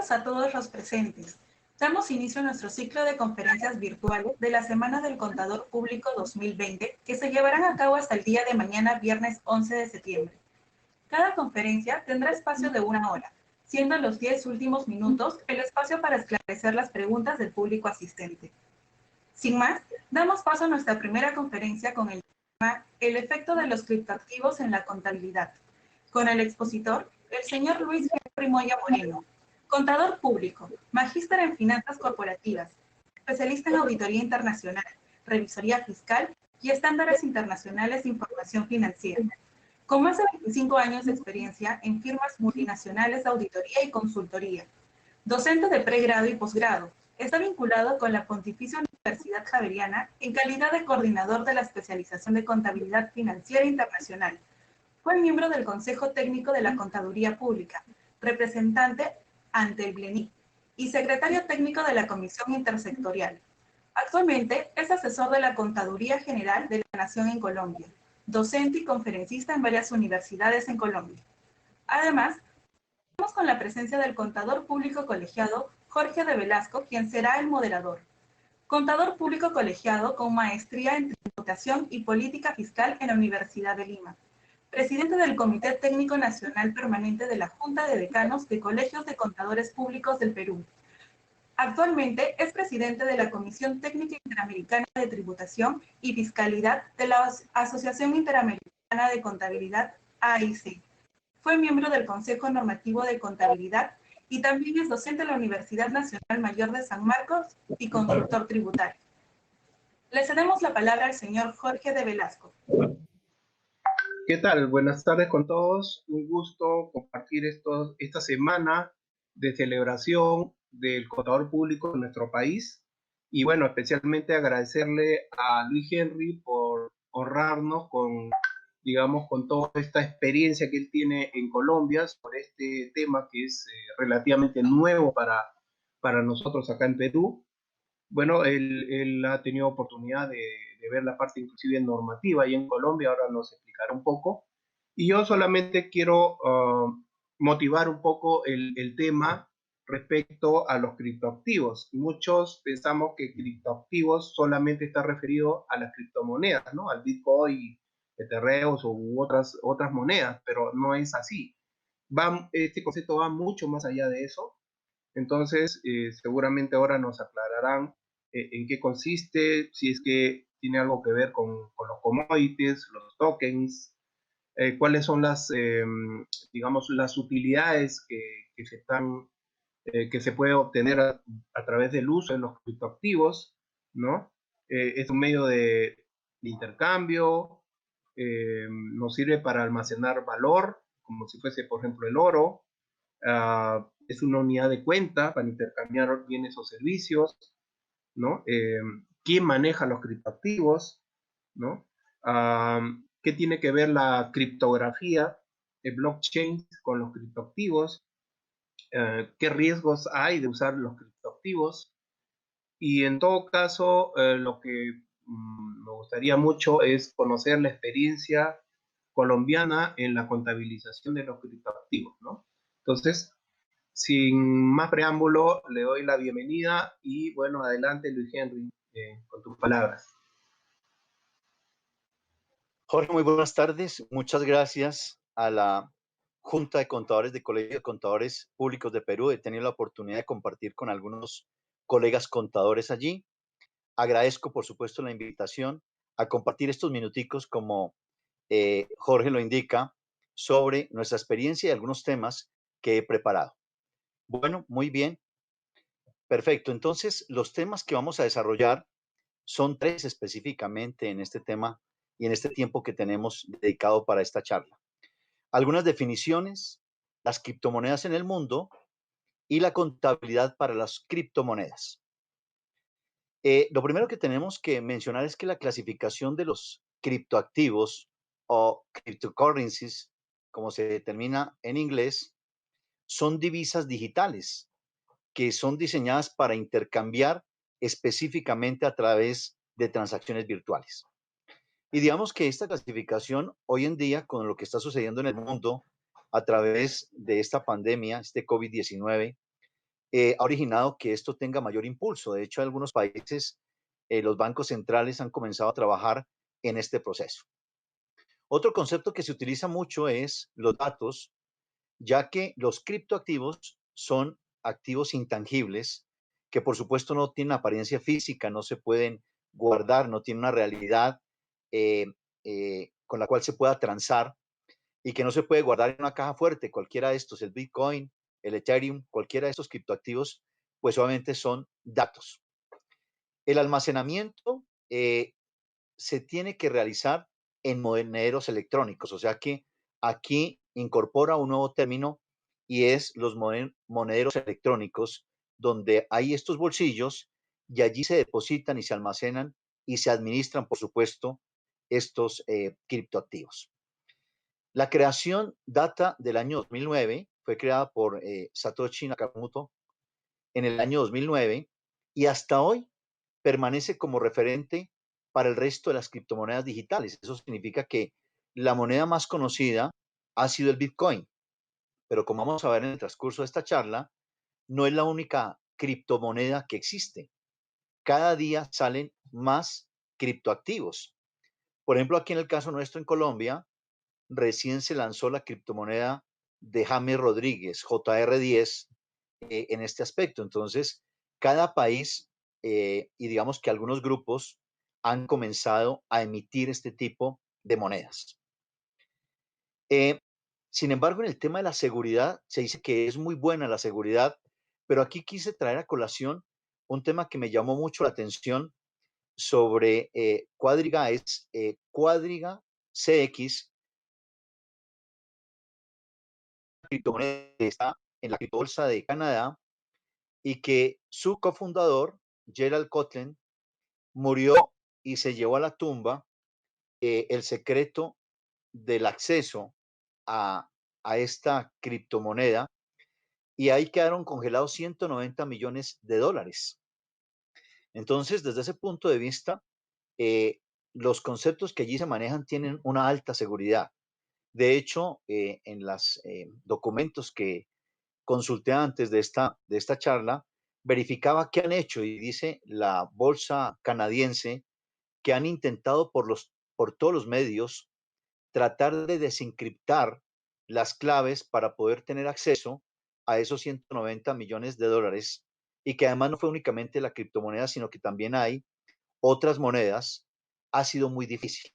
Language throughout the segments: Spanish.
Bienvenidos a todos los presentes. Damos inicio a nuestro ciclo de conferencias virtuales de la Semana del Contador Público 2020, que se llevarán a cabo hasta el día de mañana, viernes 11 de septiembre. Cada conferencia tendrá espacio de 1 hora, siendo los 10 últimos minutos el espacio para esclarecer las preguntas del público asistente. Sin más, damos paso a nuestra primera conferencia con el tema El efecto de los criptoactivos en la contabilidad, con el expositor, el señor Luis Henry Moya Moreno, contador público, magíster en finanzas corporativas, especialista en auditoría internacional, revisoría fiscal y estándares internacionales de información financiera. Con más de 25 años de experiencia en firmas multinacionales de auditoría y consultoría, docente de pregrado y posgrado, está vinculado con la Pontificia Universidad Javeriana en calidad de coordinador de la especialización de contabilidad financiera internacional. Fue miembro del Consejo Técnico de la Contaduría Pública, representante ante el BLENIC y secretario técnico de la Comisión Intersectorial. Actualmente es asesor de la Contaduría General de la Nación en Colombia, docente y conferencista en varias universidades en Colombia. Además, contamos con la presencia del contador público colegiado Jorge de Velasco, quien será el moderador. Contador público colegiado con maestría en tributación y política fiscal en la Universidad de Lima. Presidente del Comité Técnico Nacional Permanente de la Junta de Decanos de Colegios de Contadores Públicos del Perú. Actualmente es presidente de la Comisión Técnica Interamericana de Tributación y Fiscalidad de la Asociación Interamericana de Contabilidad, AIC. Fue miembro del Consejo Normativo de Contabilidad y también es docente de la Universidad Nacional Mayor de San Marcos y consultor tributario. Le cedemos la palabra al señor Jorge de Velasco. ¿Qué tal? Buenas tardes con todos. Un gusto compartir esta semana de celebración del contador público en nuestro país. Y bueno, especialmente agradecerle a Luis Henry por honrarnos con, digamos, con toda esta experiencia que él tiene en Colombia sobre este tema que es relativamente nuevo para nosotros acá en Perú. Bueno, él ha tenido oportunidad de ver la parte inclusive normativa ahí en Colombia, ahora nos explicará un poco. Y yo solamente quiero motivar un poco el tema respecto a los criptoactivos. Muchos pensamos que criptoactivos solamente está referido a las criptomonedas, ¿no? Al Bitcoin, Ethereum u otras monedas, pero no es así. Este concepto va mucho más allá de eso. Entonces, seguramente ahora nos aclararán en qué consiste, si es que tiene algo que ver con los commodities, los tokens, cuáles son digamos, las utilidades que se puede obtener a través del uso de los criptoactivos, ¿no? Es un medio de intercambio, nos sirve para almacenar valor, como si fuese, por ejemplo, el oro. Es una unidad de cuenta para intercambiar bienes o servicios, ¿no? ¿Quién maneja los criptoactivos, ¿no? ¿Qué tiene que ver la criptografía, el blockchain con los criptoactivos? ¿Qué riesgos hay de usar los criptoactivos? Y en todo caso, lo que me gustaría mucho es conocer la experiencia colombiana en la contabilización de los criptoactivos, ¿no? Entonces, sin más preámbulo, le doy la bienvenida y bueno, adelante Luis Henry, con tus palabras. Jorge, muy buenas tardes. Muchas gracias a la Junta de Contadores del Colegio de Contadores Públicos de Perú. He tenido la oportunidad de compartir con algunos colegas contadores allí. Agradezco, por supuesto, la invitación a compartir estos minuticos, como Jorge lo indica, sobre nuestra experiencia y algunos temas que he preparado. Bueno, muy bien. Perfecto. Entonces, los temas que vamos a desarrollar son 3 específicamente en este tema y en este tiempo que tenemos dedicado para esta charla. Algunas definiciones, las criptomonedas en el mundo y la contabilidad para las criptomonedas. Lo primero que tenemos que mencionar es que la clasificación de los criptoactivos o cryptocurrencies, como se determina en inglés, son divisas digitales que son diseñadas para intercambiar específicamente a través de transacciones virtuales. Y digamos que esta clasificación hoy en día, con lo que está sucediendo en el mundo a través de esta pandemia, este COVID-19, ha originado que esto tenga mayor impulso. De hecho, en algunos países los bancos centrales han comenzado a trabajar en este proceso. Otro concepto que se utiliza mucho es los datos, ya que los criptoactivos son activos intangibles que por supuesto no tienen apariencia física, no se pueden guardar, no tienen una realidad eh, con la cual se pueda transar y que no se puede guardar en una caja fuerte. Cualquiera de estos, el Bitcoin, el Ethereum, cualquiera de estos criptoactivos, pues obviamente son datos. El almacenamiento se tiene que realizar en monederos electrónicos, o sea que aquí incorpora un nuevo término y es los monederos electrónicos, donde hay estos bolsillos y allí se depositan y se almacenan y se administran, por supuesto, estos criptoactivos. La creación data del año 2009, fue creada por Satoshi Nakamoto en el año 2009 y hasta hoy permanece como referente para el resto de las criptomonedas digitales. Eso significa que la moneda más conocida ha sido el Bitcoin, pero como vamos a ver en el transcurso de esta charla, no es la única criptomoneda que existe. Cada día salen más criptoactivos. Por ejemplo, aquí en el caso nuestro en Colombia, recién se lanzó la criptomoneda de James Rodríguez, JR10, en este aspecto. Entonces, cada país y digamos que algunos grupos han comenzado a emitir este tipo de monedas. Eh, Sin embargo, en el tema de la seguridad, se dice que es muy buena la seguridad, pero aquí quise traer a colación un tema que me llamó mucho la atención sobre Quadriga, es Quadriga CX, criptomoneda que está en la criptobolsa de Canadá y que su cofundador, Gerald Coughlin, murió y se llevó a la tumba el secreto del acceso a, a esta criptomoneda y ahí quedaron congelados 190 millones de dólares. Entonces, desde ese punto de vista, eh, los conceptos que allí se manejan tienen una alta seguridad. De hecho, en los documentos que consulté antes de esta charla, verificaba qué han hecho y dice la bolsa canadiense que han intentado por todos los medios tratar de desencriptar las claves para poder tener acceso a esos 190 millones de dólares y que además no fue únicamente la criptomoneda, sino que también hay otras monedas, ha sido muy difícil.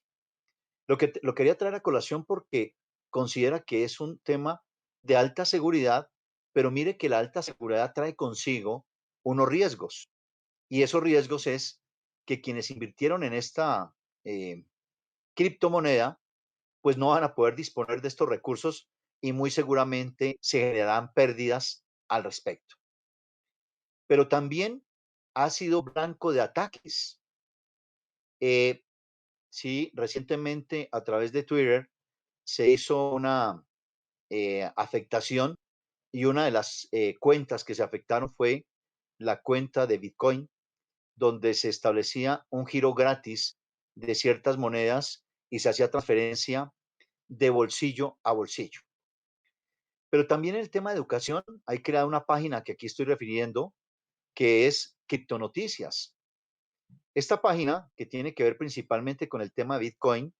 Lo quería traer a colación porque considera que es un tema de alta seguridad, pero mire que la alta seguridad trae consigo unos riesgos. Y esos riesgos es que quienes invirtieron en esta eh, criptomoneda, pues no van a poder disponer de estos recursos y muy seguramente se generarán pérdidas al respecto. Pero también ha sido blanco de ataques. Eh, sí, recientemente a través de Twitter se hizo una afectación y una de las cuentas que se afectaron fue la cuenta de Bitcoin, donde se establecía un giro gratis de ciertas monedas y se hacía transferencia de bolsillo a bolsillo. Pero también en el tema de educación, hay creado una página que aquí estoy refiriendo, que es Criptonoticias. Esta página, que tiene que ver principalmente con el tema de Bitcoin,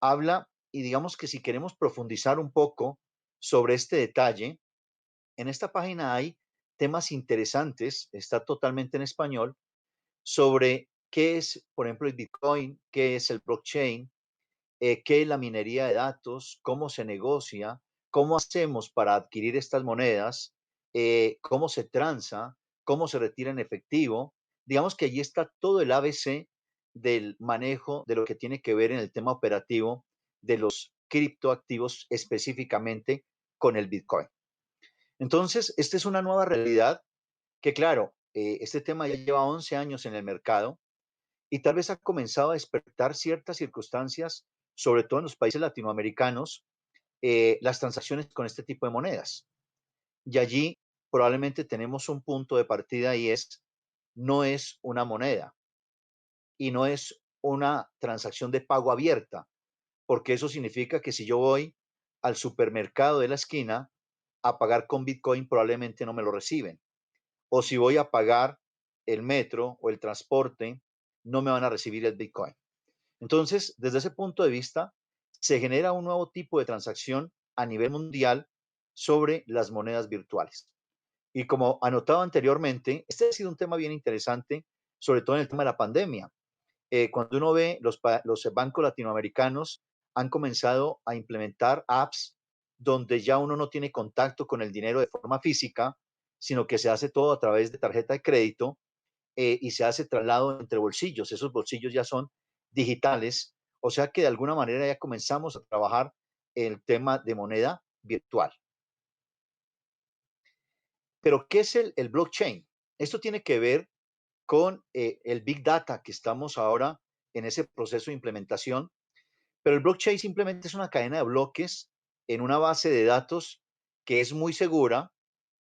habla y digamos que si queremos profundizar un poco sobre este detalle, en esta página hay temas interesantes, está totalmente en español, sobre qué es, por ejemplo, el Bitcoin, qué es el blockchain, qué es la minería de datos, cómo se negocia, cómo hacemos para adquirir estas monedas, cómo se transa, cómo se retira en efectivo. Digamos que allí está todo el ABC del manejo de lo que tiene que ver en el tema operativo de los criptoactivos específicamente con el Bitcoin. Entonces, esta es una nueva realidad que, claro, este tema ya lleva 11 años en el mercado y tal vez ha comenzado a despertar ciertas circunstancias, sobre todo en los países latinoamericanos, las transacciones con este tipo de monedas. Y allí probablemente tenemos un punto de partida y es, no es una moneda y no es una transacción de pago abierta, porque eso significa que si yo voy al supermercado de la esquina a pagar con Bitcoin, probablemente no me lo reciben. o si voy a pagar el metro o el transporte, no me van a recibir el Bitcoin. Entonces, desde ese punto de vista, se genera un nuevo tipo de transacción a nivel mundial sobre las monedas virtuales. Y como anotado anteriormente, este ha sido un tema bien interesante, sobre todo en el tema de la pandemia. Cuando uno ve los bancos latinoamericanos han comenzado a implementar apps donde ya uno no tiene contacto con el dinero de forma física, sino que se hace todo a través de tarjeta de crédito y se hace traslado entre bolsillos. Esos bolsillos ya son digitales, o sea que de alguna manera ya comenzamos a trabajar el tema de moneda virtual. Pero, ¿qué es el blockchain? Esto tiene que ver con el Big Data, que estamos ahora en ese proceso de implementación, pero el blockchain simplemente es una cadena de bloques en una base de datos que es muy segura,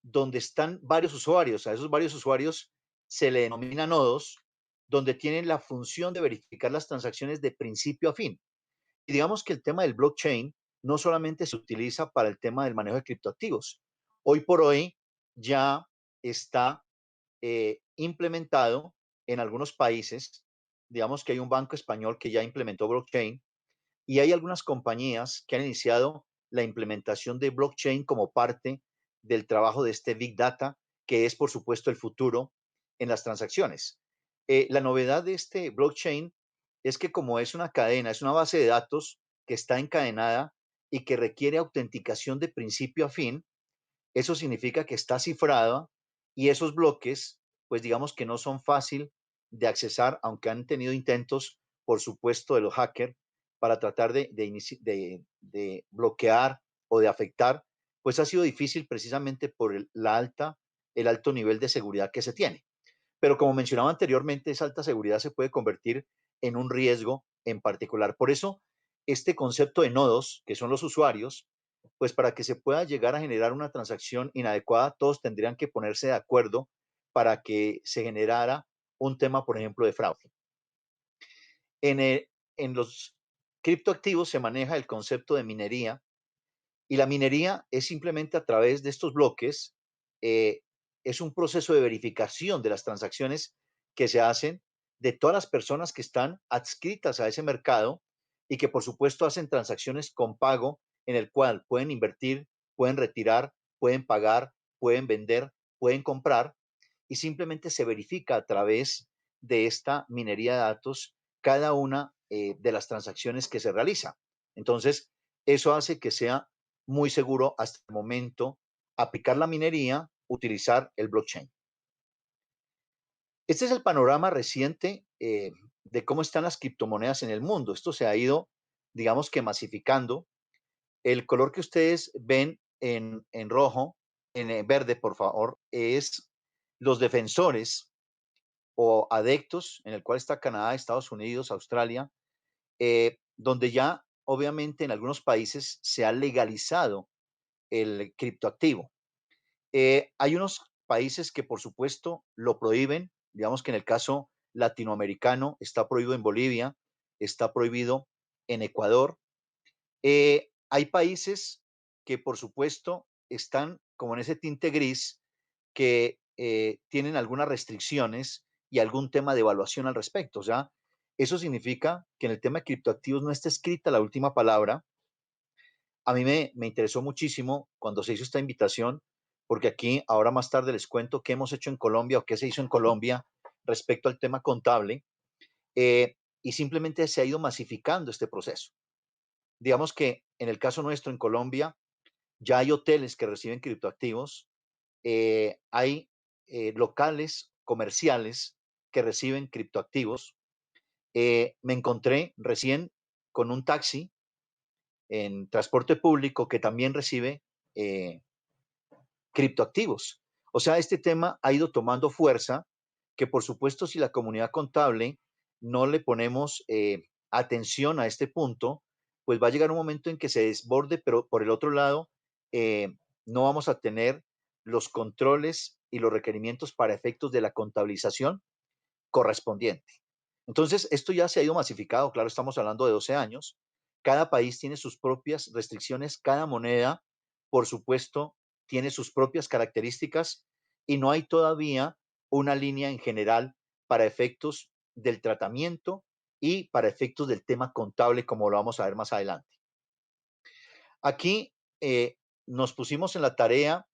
donde están varios usuarios. A esos varios usuarios se le denomina nodos, donde tienen la función de verificar las transacciones de principio a fin. Y digamos que el tema del blockchain no solamente se utiliza para el tema del manejo de criptoactivos. Hoy por hoy ya está implementado en algunos países. Digamos que hay un banco español que ya implementó blockchain y hay algunas compañías que han iniciado la implementación de blockchain como parte del trabajo de este Big Data, que es, por supuesto, el futuro en las transacciones. La novedad de este blockchain es que como es una cadena, es una base de datos que está encadenada y que requiere autenticación de principio a fin, eso significa que está cifrada y esos bloques, pues digamos que no son fácil de accesar, aunque han tenido intentos, por supuesto, de los hackers para tratar de bloquear o de afectar, pues ha sido difícil precisamente por el alto nivel de seguridad que se tiene. Pero como mencionaba anteriormente, esa alta seguridad se puede convertir en un riesgo en particular. Por eso, este concepto de nodos, que son los usuarios, pues para que se pueda llegar a generar una transacción inadecuada, todos tendrían que ponerse de acuerdo para que se generara un tema, por ejemplo, de fraude. En los criptoactivos se maneja el concepto de minería y la minería es simplemente a través de estos bloques, eh, es un proceso de verificación de las transacciones que se hacen de todas las personas que están adscritas a ese mercado y que por supuesto hacen transacciones con pago en el cual pueden invertir, pueden retirar, pueden pagar, pueden vender, pueden comprar y simplemente se verifica a través de esta minería de datos cada una de las transacciones que se realiza. Entonces, eso hace que sea muy seguro hasta el momento aplicar la minería, utilizar el blockchain. Este es el panorama reciente de cómo están las criptomonedas en el mundo. Esto se ha ido, digamos que masificando. El color que ustedes ven en rojo, en verde, por favor, es los defensores o adeptos, en el cual está Canadá, Estados Unidos, Australia, donde ya obviamente en algunos países se ha legalizado el criptoactivo. Hay unos países que por supuesto lo prohíben, digamos que en el caso latinoamericano está prohibido en Bolivia, está prohibido en Ecuador. Hay países que por supuesto están como en ese tinte gris que tienen algunas restricciones y algún tema de evaluación al respecto. O sea, eso significa que en el tema de criptoactivos no está escrita la última palabra. A mí me interesó muchísimo cuando se hizo esta invitación, porque aquí ahora más tarde les cuento qué hemos hecho en Colombia o qué se hizo en Colombia respecto al tema contable, y simplemente se ha ido masificando este proceso. Digamos que en el caso nuestro en Colombia ya hay hoteles que reciben criptoactivos, hay locales comerciales que reciben criptoactivos. Me encontré recién con un taxi en transporte público que también recibe eh, criptoactivos. O sea, este tema ha ido tomando fuerza que por supuesto si la comunidad contable no le ponemos atención a este punto, pues va a llegar un momento en que se desborde, pero por el otro lado, no vamos a tener los controles y los requerimientos para efectos de la contabilización correspondiente. Entonces, esto ya se ha ido masificado, claro, estamos hablando de 12 años. Cada país tiene sus propias restricciones, cada moneda, por supuesto, tiene sus propias características y no hay todavía una línea en general para efectos del tratamiento y para efectos del tema contable, como lo vamos a ver más adelante. Aquí nos pusimos en la tarea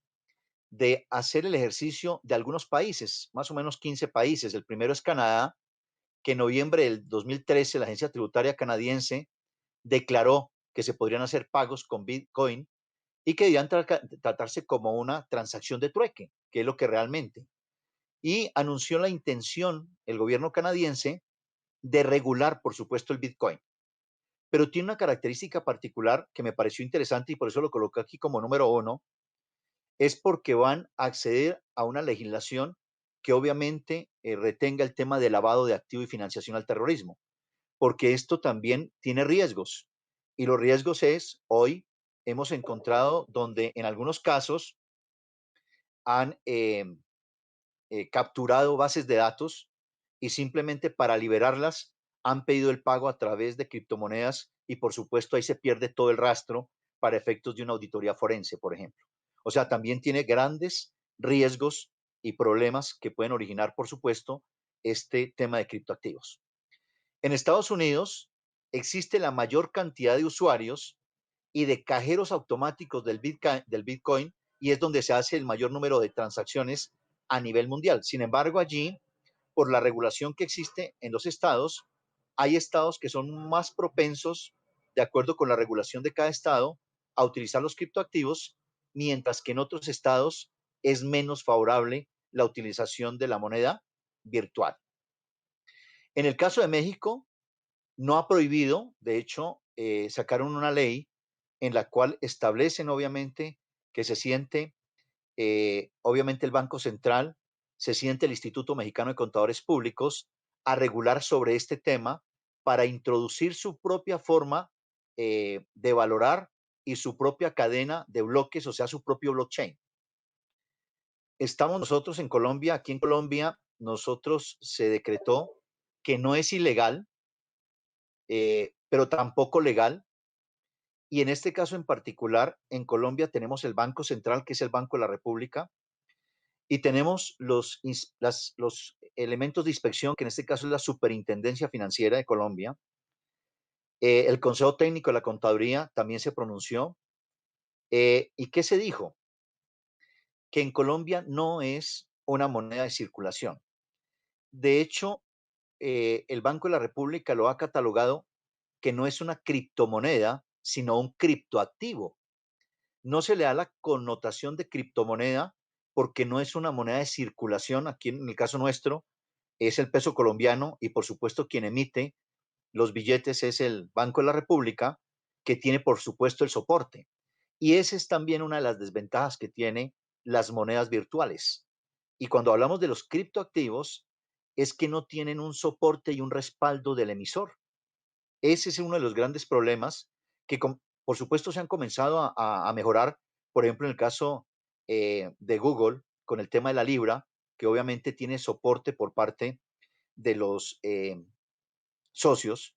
de hacer el ejercicio de algunos países, más o menos 15 países. El primero es Canadá, que en noviembre del 2013 la agencia tributaria canadiense declaró que se podrían hacer pagos con Bitcoin y que debían tratarse como una transacción de trueque, que es lo que realmente. Y anunció la intención, el gobierno canadiense, de regular, por supuesto, el Bitcoin. Pero tiene una característica particular que me pareció interesante y por eso lo coloqué aquí como número 1, es porque van a acceder a una legislación que obviamente retenga el tema de lavado de activo y financiación al terrorismo, porque esto también tiene riesgos. Y los riesgos es, hoy hemos encontrado donde en algunos casos han capturado bases de datos y simplemente para liberarlas han pedido el pago a través de criptomonedas y por supuesto ahí se pierde todo el rastro para efectos de una auditoría forense, por ejemplo. O sea, también tiene grandes riesgos y problemas que pueden originar, por supuesto, este tema de criptoactivos. En Estados Unidos existe la mayor cantidad de usuarios y de cajeros automáticos del Bitcoin y es donde se hace el mayor número de transacciones a nivel mundial. Sin embargo, allí, por la regulación que existe en los estados, hay estados que son más propensos, de acuerdo con la regulación de cada estado, a utilizar los criptoactivos, mientras que en otros estados es menos favorable la utilización de la moneda virtual. En el caso de México, no ha prohibido, de hecho, sacaron una ley en la cual establecen, obviamente, que se siente, obviamente, el Banco Central, se siente el Instituto Mexicano de Contadores Públicos a regular sobre este tema para introducir su propia forma de valorar y su propia cadena de bloques, o sea, su propio blockchain. Estamos nosotros en Colombia, aquí en Colombia, nosotros se decretó que no es ilegal, pero tampoco legal. Y en este caso en particular, en Colombia tenemos el Banco Central, que es el Banco de la República, y tenemos los elementos de inspección, que en este caso es la Superintendencia Financiera de Colombia. El Consejo Técnico de la Contaduría también se pronunció. ¿Y qué se dijo? Que en Colombia no es una moneda de circulación. De hecho, el Banco de la República lo ha catalogado que no es una criptomoneda, sino un criptoactivo. No se le da la connotación de criptomoneda porque no es una moneda de circulación. Aquí en el caso nuestro es el peso colombiano y por supuesto quien emite los billetes es el Banco de la República, que tiene por supuesto el soporte. Y esa es también una de las desventajas que tiene las monedas virtuales. Y cuando hablamos de los criptoactivos, es que no tienen un soporte y un respaldo del emisor. Ese es uno de los grandes problemas que, por supuesto, se han comenzado a mejorar. Por ejemplo, en el caso de Google, con el tema de la Libra, que obviamente tiene soporte por parte de los socios.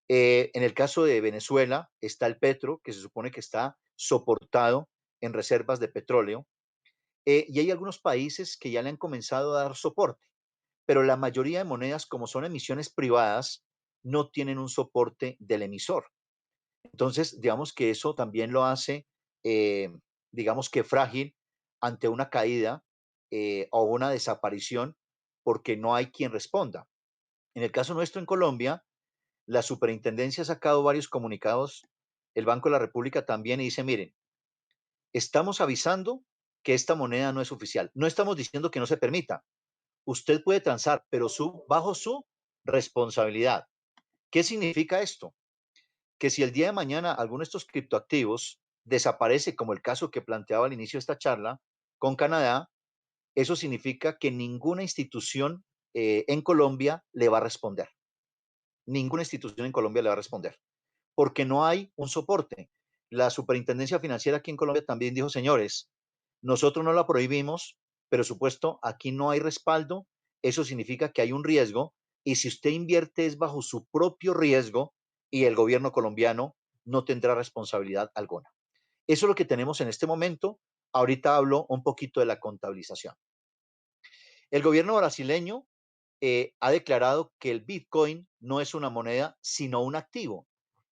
En el caso de Venezuela está el Petro, que se supone que está soportado en reservas de petróleo. Y hay algunos países que ya le han comenzado a dar soporte, pero la mayoría de monedas, como son emisiones privadas, no tienen un soporte del emisor. Entonces, digamos que eso también lo hace, digamos que frágil ante una caída o una desaparición porque no hay quien responda. En el caso nuestro en Colombia, la superintendencia ha sacado varios comunicados, el Banco de la República también, y dice, miren, estamos avisando que esta moneda no es oficial. No estamos diciendo que no se permita. Usted puede transar, pero bajo su responsabilidad. ¿Qué significa esto? Que si el día de mañana alguno de estos criptoactivos desaparece, como el caso que planteaba al inicio de esta charla con Canadá, eso significa que ninguna institución en Colombia le va a responder. Ninguna institución en Colombia le va a responder, porque no hay un soporte. La Superintendencia Financiera aquí en Colombia también dijo, señores, nosotros no la prohibimos, pero supuesto, aquí no hay respaldo, eso significa que hay un riesgo, y si usted invierte es bajo su propio riesgo, y el gobierno colombiano no tendrá responsabilidad alguna. Eso es lo que tenemos en este momento. Ahorita hablo un poquito de la contabilización. El gobierno brasileño ha declarado que el Bitcoin no es una moneda, sino un activo,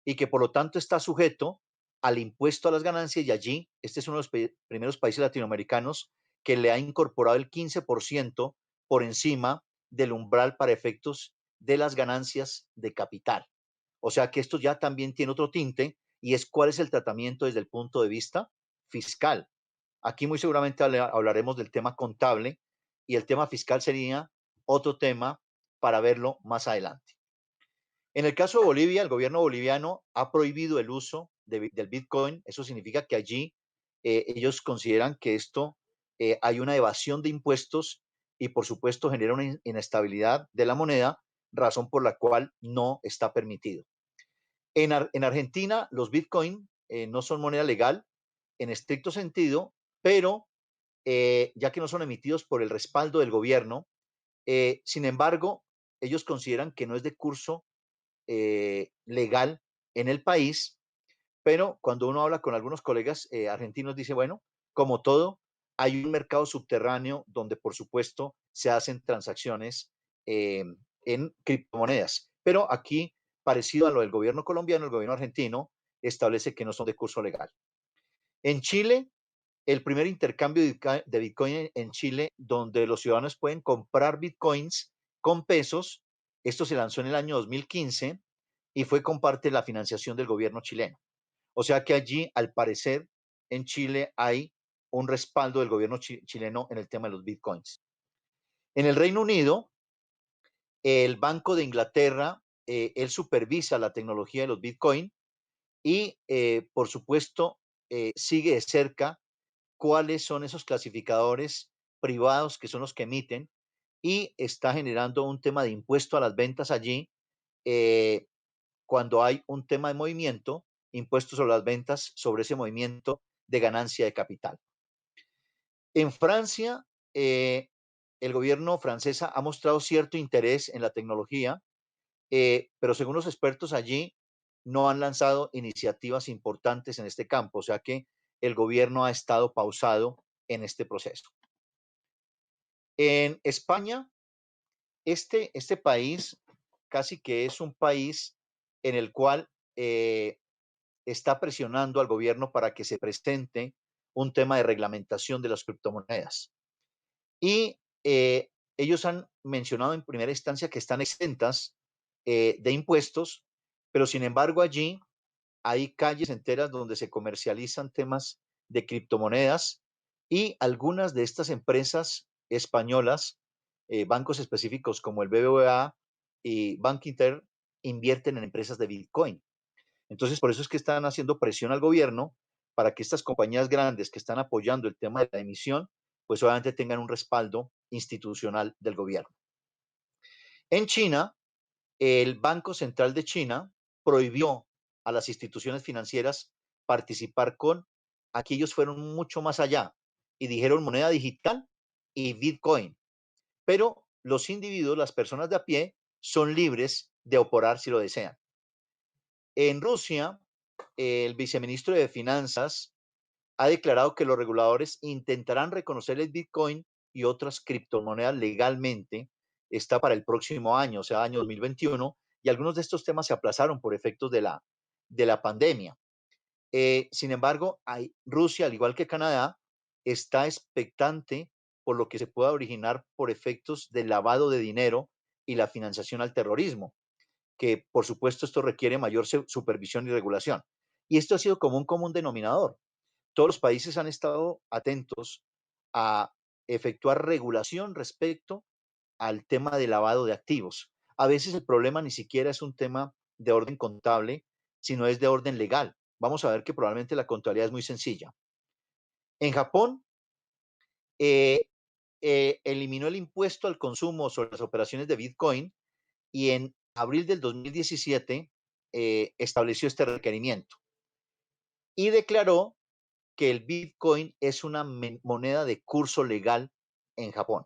y que por lo tanto está sujeto al impuesto a las ganancias, y allí este es uno de los primeros países latinoamericanos que le ha incorporado el 15% por encima del umbral para efectos de las ganancias de capital. O sea que esto ya también tiene otro tinte, y es cuál es el tratamiento desde el punto de vista fiscal. Aquí muy seguramente hablaremos del tema contable, y el tema fiscal sería otro tema para verlo más adelante. En el caso de Bolivia, el gobierno boliviano ha prohibido el uso del Bitcoin. Eso significa que allí ellos consideran que esto hay una evasión de impuestos, y por supuesto genera una inestabilidad de la moneda, razón por la cual no está permitido. En Argentina, los Bitcoin no son moneda legal en estricto sentido, pero ya que no son emitidos por el respaldo del gobierno, sin embargo, ellos consideran que no es de curso legal en el país, pero cuando uno habla con algunos colegas argentinos, dice, bueno, como todo, hay un mercado subterráneo donde, por supuesto, se hacen transacciones eh, en criptomonedas. Pero aquí, parecido a lo del gobierno colombiano, el gobierno argentino establece que no son de curso legal. En Chile, el primer intercambio de Bitcoin en Chile, donde los ciudadanos pueden comprar Bitcoins con pesos, esto se lanzó en el año 2015 y fue con parte de la financiación del gobierno chileno. O sea que allí, al parecer, en Chile hay un respaldo del gobierno chileno en el tema de los Bitcoins. En el Reino Unido, el Banco de Inglaterra, él supervisa la tecnología de los Bitcoin, y, por supuesto, sigue de cerca cuáles son esos clasificadores privados que son los que emiten, y está generando un tema de impuesto a las ventas allí cuando hay un tema de movimiento, impuestos sobre las ventas sobre ese movimiento de ganancia de capital. En Francia, el gobierno francés ha mostrado cierto interés en la tecnología, pero según los expertos allí, no han lanzado iniciativas importantes en este campo, o sea que el gobierno ha estado pausado en este proceso. En España, este país casi que es un país en el cual está presionando al gobierno para que se presente un tema de reglamentación de las criptomonedas. Y ellos han mencionado en primera instancia que están exentas de impuestos, pero sin embargo allí hay calles enteras donde se comercializan temas de criptomonedas, y algunas de estas empresas españolas, bancos específicos como el BBVA y Bankinter, invierten en empresas de Bitcoin. Entonces, por eso es que están haciendo presión al gobierno para que estas compañías grandes que están apoyando el tema de la emisión, pues obviamente tengan un respaldo institucional del gobierno. En China, el Banco Central de China prohibió a las instituciones financieras participar con, aquí ellos fueron mucho más allá y dijeron moneda digital y Bitcoin, pero los individuos, las personas de a pie, son libres de operar si lo desean. En Rusia, el viceministro de Finanzas ha declarado que los reguladores intentarán reconocer el Bitcoin y otras criptomonedas legalmente. Está para el próximo año, o sea, año 2021, y algunos de estos temas se aplazaron por efectos de la pandemia. Sin embargo, Rusia, al igual que Canadá, está expectante por lo que se pueda originar por efectos del lavado de dinero y la financiación al terrorismo, que por supuesto esto requiere mayor supervisión y regulación. Y esto ha sido como un común denominador. Todos los países han estado atentos a efectuar regulación respecto al tema de lavado de activos. A veces el problema ni siquiera es un tema de orden contable, sino es de orden legal. Vamos a ver que probablemente la contabilidad es muy sencilla. En Japón, eliminó el impuesto al consumo sobre las operaciones de Bitcoin, y en abril del 2017 estableció este requerimiento y declaró que el Bitcoin es una moneda de curso legal en Japón.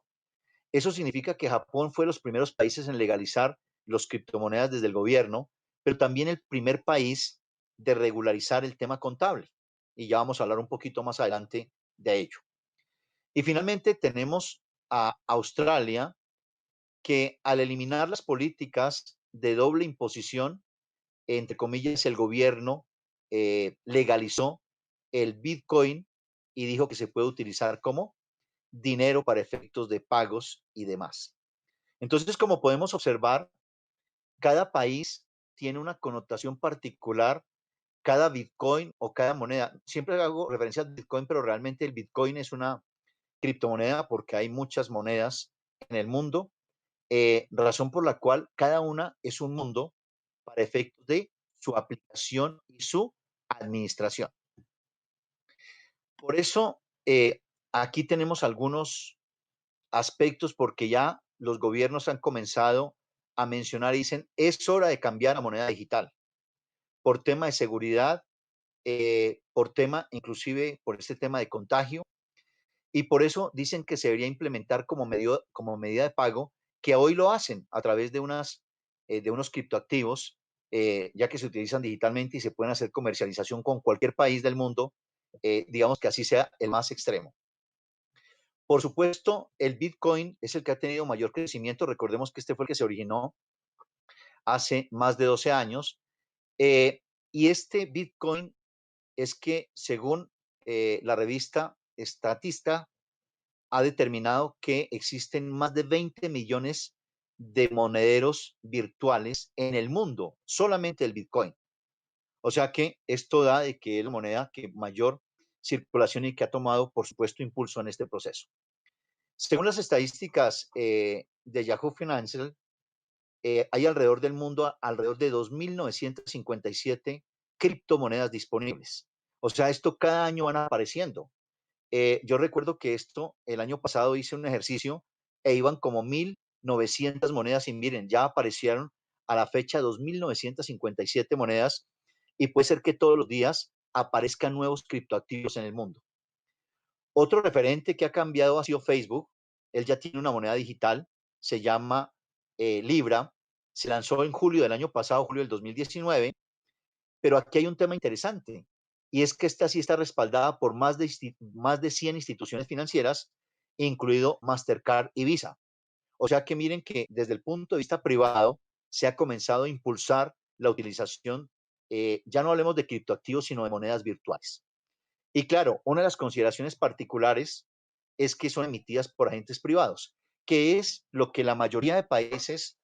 Eso significa que Japón fue los primeros países en legalizar las criptomonedas desde el gobierno, pero también el primer país de regularizar el tema contable. Y ya vamos a hablar un poquito más adelante de ello. Y finalmente tenemos a Australia, que al eliminar las políticas de doble imposición, entre comillas, el gobierno legalizó el Bitcoin y dijo que se puede utilizar como dinero para efectos de pagos y demás. Entonces, como podemos observar, cada país tiene una connotación particular, cada Bitcoin o cada moneda. Siempre hago referencia al Bitcoin, pero realmente el Bitcoin es una criptomoneda porque hay muchas monedas en el mundo, razón por la cual cada una es un mundo para efectos de su aplicación y su administración. Por eso, aquí tenemos algunos aspectos porque ya los gobiernos han comenzado a mencionar y dicen, es hora de cambiar a moneda digital por tema de seguridad, por tema, inclusive por este tema de contagio, y por eso dicen que se debería implementar como medida de pago, que hoy lo hacen a través de unos criptoactivos, ya que se utilizan digitalmente y se pueden hacer comercialización con cualquier país del mundo, digamos que así sea el más extremo. Por supuesto, el Bitcoin es el que ha tenido mayor crecimiento. Recordemos que este fue el que se originó hace más de 12 años. Y este Bitcoin es que, según la revista Statista, ha determinado que existen más de 20 millones de monederos virtuales en el mundo, solamente el Bitcoin. O sea que esto da de que es la moneda que mayor circulación y que ha tomado, por supuesto, impulso en este proceso. Según las estadísticas de Yahoo Financial, hay alrededor del mundo alrededor de 2.957 criptomonedas disponibles. O sea, esto cada año van apareciendo. Yo recuerdo que esto, el año pasado hice un ejercicio e iban como 1.900 monedas y miren, ya aparecieron a la fecha 2.957 monedas y puede ser que todos los días aparezcan nuevos criptoactivos en el mundo. Otro referente que ha cambiado ha sido Facebook. Él ya tiene una moneda digital, se llama Libra, se lanzó en julio del año pasado, julio del 2019, pero aquí hay un tema interesante y es que esta sí está respaldada por más de 100 instituciones financieras, incluido Mastercard y Visa. O sea que miren que desde el punto de vista privado se ha comenzado a impulsar la utilización, ya no hablemos de criptoactivos, sino de monedas virtuales. Y claro, una de las consideraciones particulares es que son emitidas por agentes privados, que es lo que la mayoría de países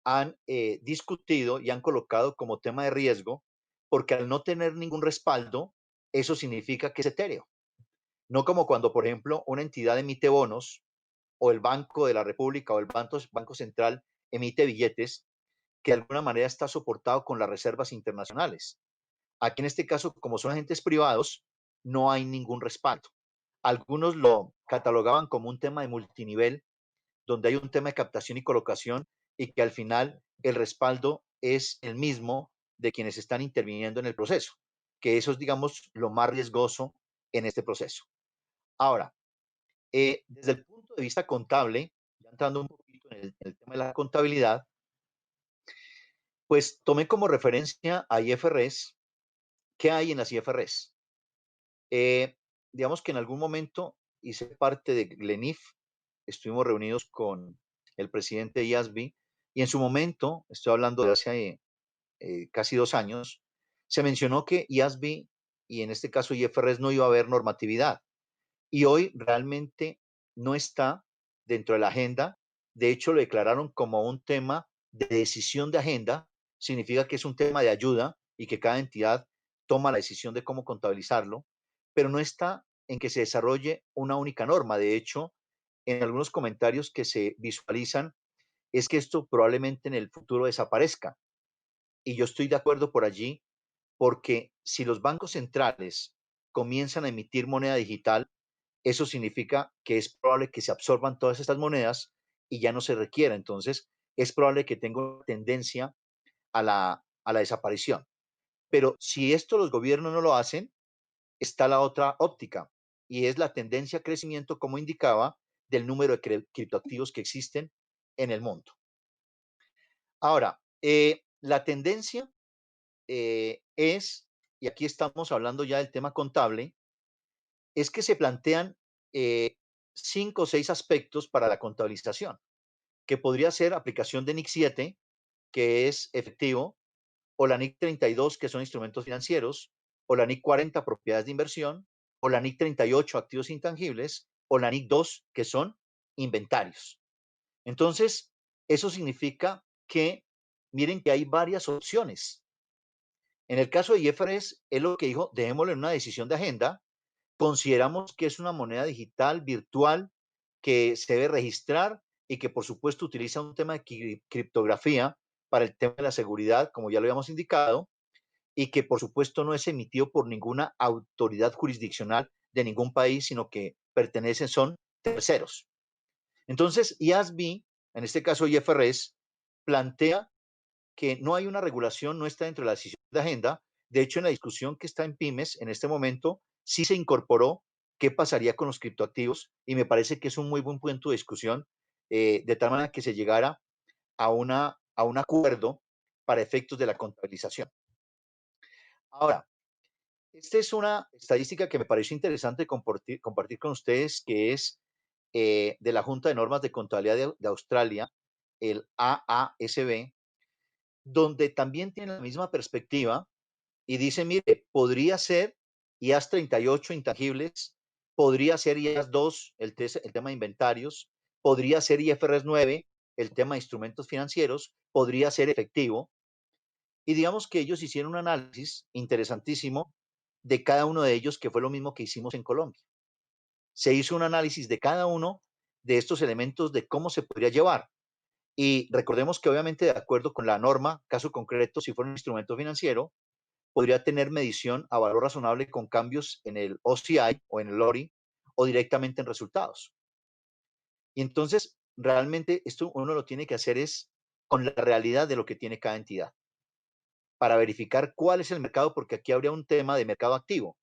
han discutido y han colocado como tema de riesgo, porque al no tener ningún respaldo, eso significa que es etéreo. No como cuando, por ejemplo, una entidad emite bonos o el Banco de la República o el Banco Central emite billetes que de alguna manera está soportado con las reservas internacionales. Aquí en este caso, como son agentes privados, no hay ningún respaldo. Algunos lo catalogaban como un tema de multinivel, donde hay un tema de captación y colocación y que al final el respaldo es el mismo de quienes están interviniendo en el proceso, que eso es, digamos, lo más riesgoso en este proceso. Ahora, desde el punto de vista contable, ya entrando un poquito en el tema de la contabilidad, pues tomé como referencia a IFRS. ¿Qué hay en las IFRS? Digamos que en algún momento hice parte de Glenif, estuvimos reunidos con el presidente de IASB y en su momento, estoy hablando de hace casi 2 años, se mencionó que IASB y en este caso IFRS no iba a haber normatividad y hoy realmente no está dentro de la agenda. De hecho, lo declararon como un tema de decisión de agenda, significa que es un tema de ayuda y que cada entidad toma la decisión de cómo contabilizarlo, pero no está en que se desarrolle una única norma. De hecho, en algunos comentarios que se visualizan es que esto probablemente en el futuro desaparezca. Y yo estoy de acuerdo por allí, porque si los bancos centrales comienzan a emitir moneda digital, eso significa que es probable que se absorban todas estas monedas y ya no se requiera. Entonces, es probable que tenga una tendencia a la desaparición. Pero si esto los gobiernos no lo hacen, está la otra óptica y es la tendencia a crecimiento, como indicaba, del número de criptoactivos que existen en el mundo. Ahora, la tendencia es, y aquí estamos hablando ya del tema contable, es que se plantean 5 o 6 aspectos para la contabilización, que podría ser aplicación de NIC 7, que es efectivo, o la NIC 32, que son instrumentos financieros, o la NIC 40, propiedades de inversión, o la NIC 38, activos intangibles, o la NIC 2, que son inventarios. Entonces, eso significa que, miren que hay varias opciones. En el caso de IFRS, es lo que dijo, dejémoslo en una decisión de agenda. Consideramos que es una moneda digital, virtual, que se debe registrar y que, por supuesto, utiliza un tema de criptografía para el tema de la seguridad, como ya lo habíamos indicado, y que, por supuesto, no es emitido por ninguna autoridad jurisdiccional de ningún país, sino que pertenecen, son terceros. Entonces, IASB, en este caso IFRS, plantea que no hay una regulación, no está dentro de la decisión de agenda. De hecho, en la discusión que está en Pymes en este momento, sí se incorporó qué pasaría con los criptoactivos y me parece que es un muy buen punto de discusión, de tal manera que se llegara a un acuerdo para efectos de la contabilización. Ahora, esta es una estadística que me pareció interesante compartir con ustedes, que es de la Junta de Normas de Contabilidad de Australia, el AASB, donde también tiene la misma perspectiva y dice, mire, podría ser IAS 38 intangibles, podría ser IAS 2, el tema de inventarios, podría ser IFRS 9, el tema de instrumentos financieros, podría ser efectivo. Y digamos que ellos hicieron un análisis interesantísimo de cada uno de ellos, que fue lo mismo que hicimos en Colombia. Se hizo un análisis de cada uno de estos elementos de cómo se podría llevar. Y recordemos que obviamente de acuerdo con la norma, caso concreto, si fuera un instrumento financiero, podría tener medición a valor razonable con cambios en el OCI o en el ORI o directamente en resultados. Y entonces, realmente esto uno lo tiene que hacer es con la realidad de lo que tiene cada entidad para verificar cuál es el mercado, porque aquí habría un tema de mercado activo.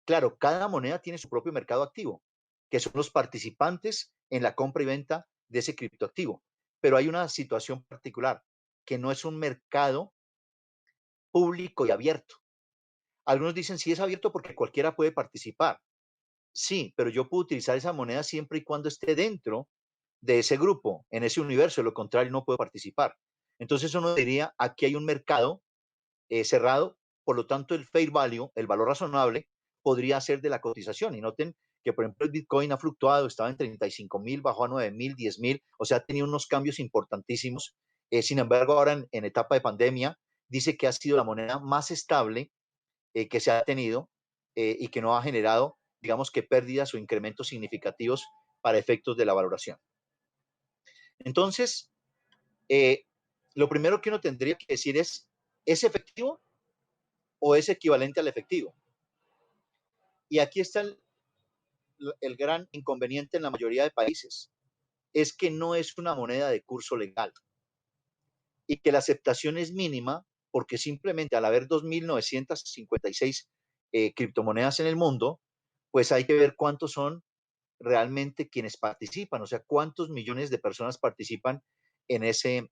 Claro, cada moneda tiene su propio mercado activo, que son los participantes en la compra y venta de ese criptoactivo. Pero hay una situación particular, que no es un mercado público y abierto. Algunos dicen, sí es abierto porque cualquiera puede participar. Sí, pero yo puedo utilizar esa moneda siempre y cuando esté dentro de ese grupo, en ese universo, de lo contrario no puedo participar. Entonces uno diría, aquí hay un mercado cerrado, por lo tanto el fair value, el valor razonable, podría ser de la cotización. Y noten que, por ejemplo, el Bitcoin ha fluctuado, estaba en 35,000, bajó a 9,000, 10,000, o sea, ha tenido unos cambios importantísimos. Sin embargo, ahora en etapa de pandemia, dice que ha sido la moneda más estable que se ha tenido y que no ha generado, digamos que pérdidas o incrementos significativos para efectos de la valoración. Entonces, lo primero que uno tendría que decir ¿es efectivo o es equivalente al efectivo? Y aquí está el gran inconveniente en la mayoría de países, es que no es una moneda de curso legal y que la aceptación es mínima porque simplemente al haber 2.956 criptomonedas en el mundo, pues hay que ver cuántos son realmente quienes participan, o sea, cuántos millones de personas participan en ese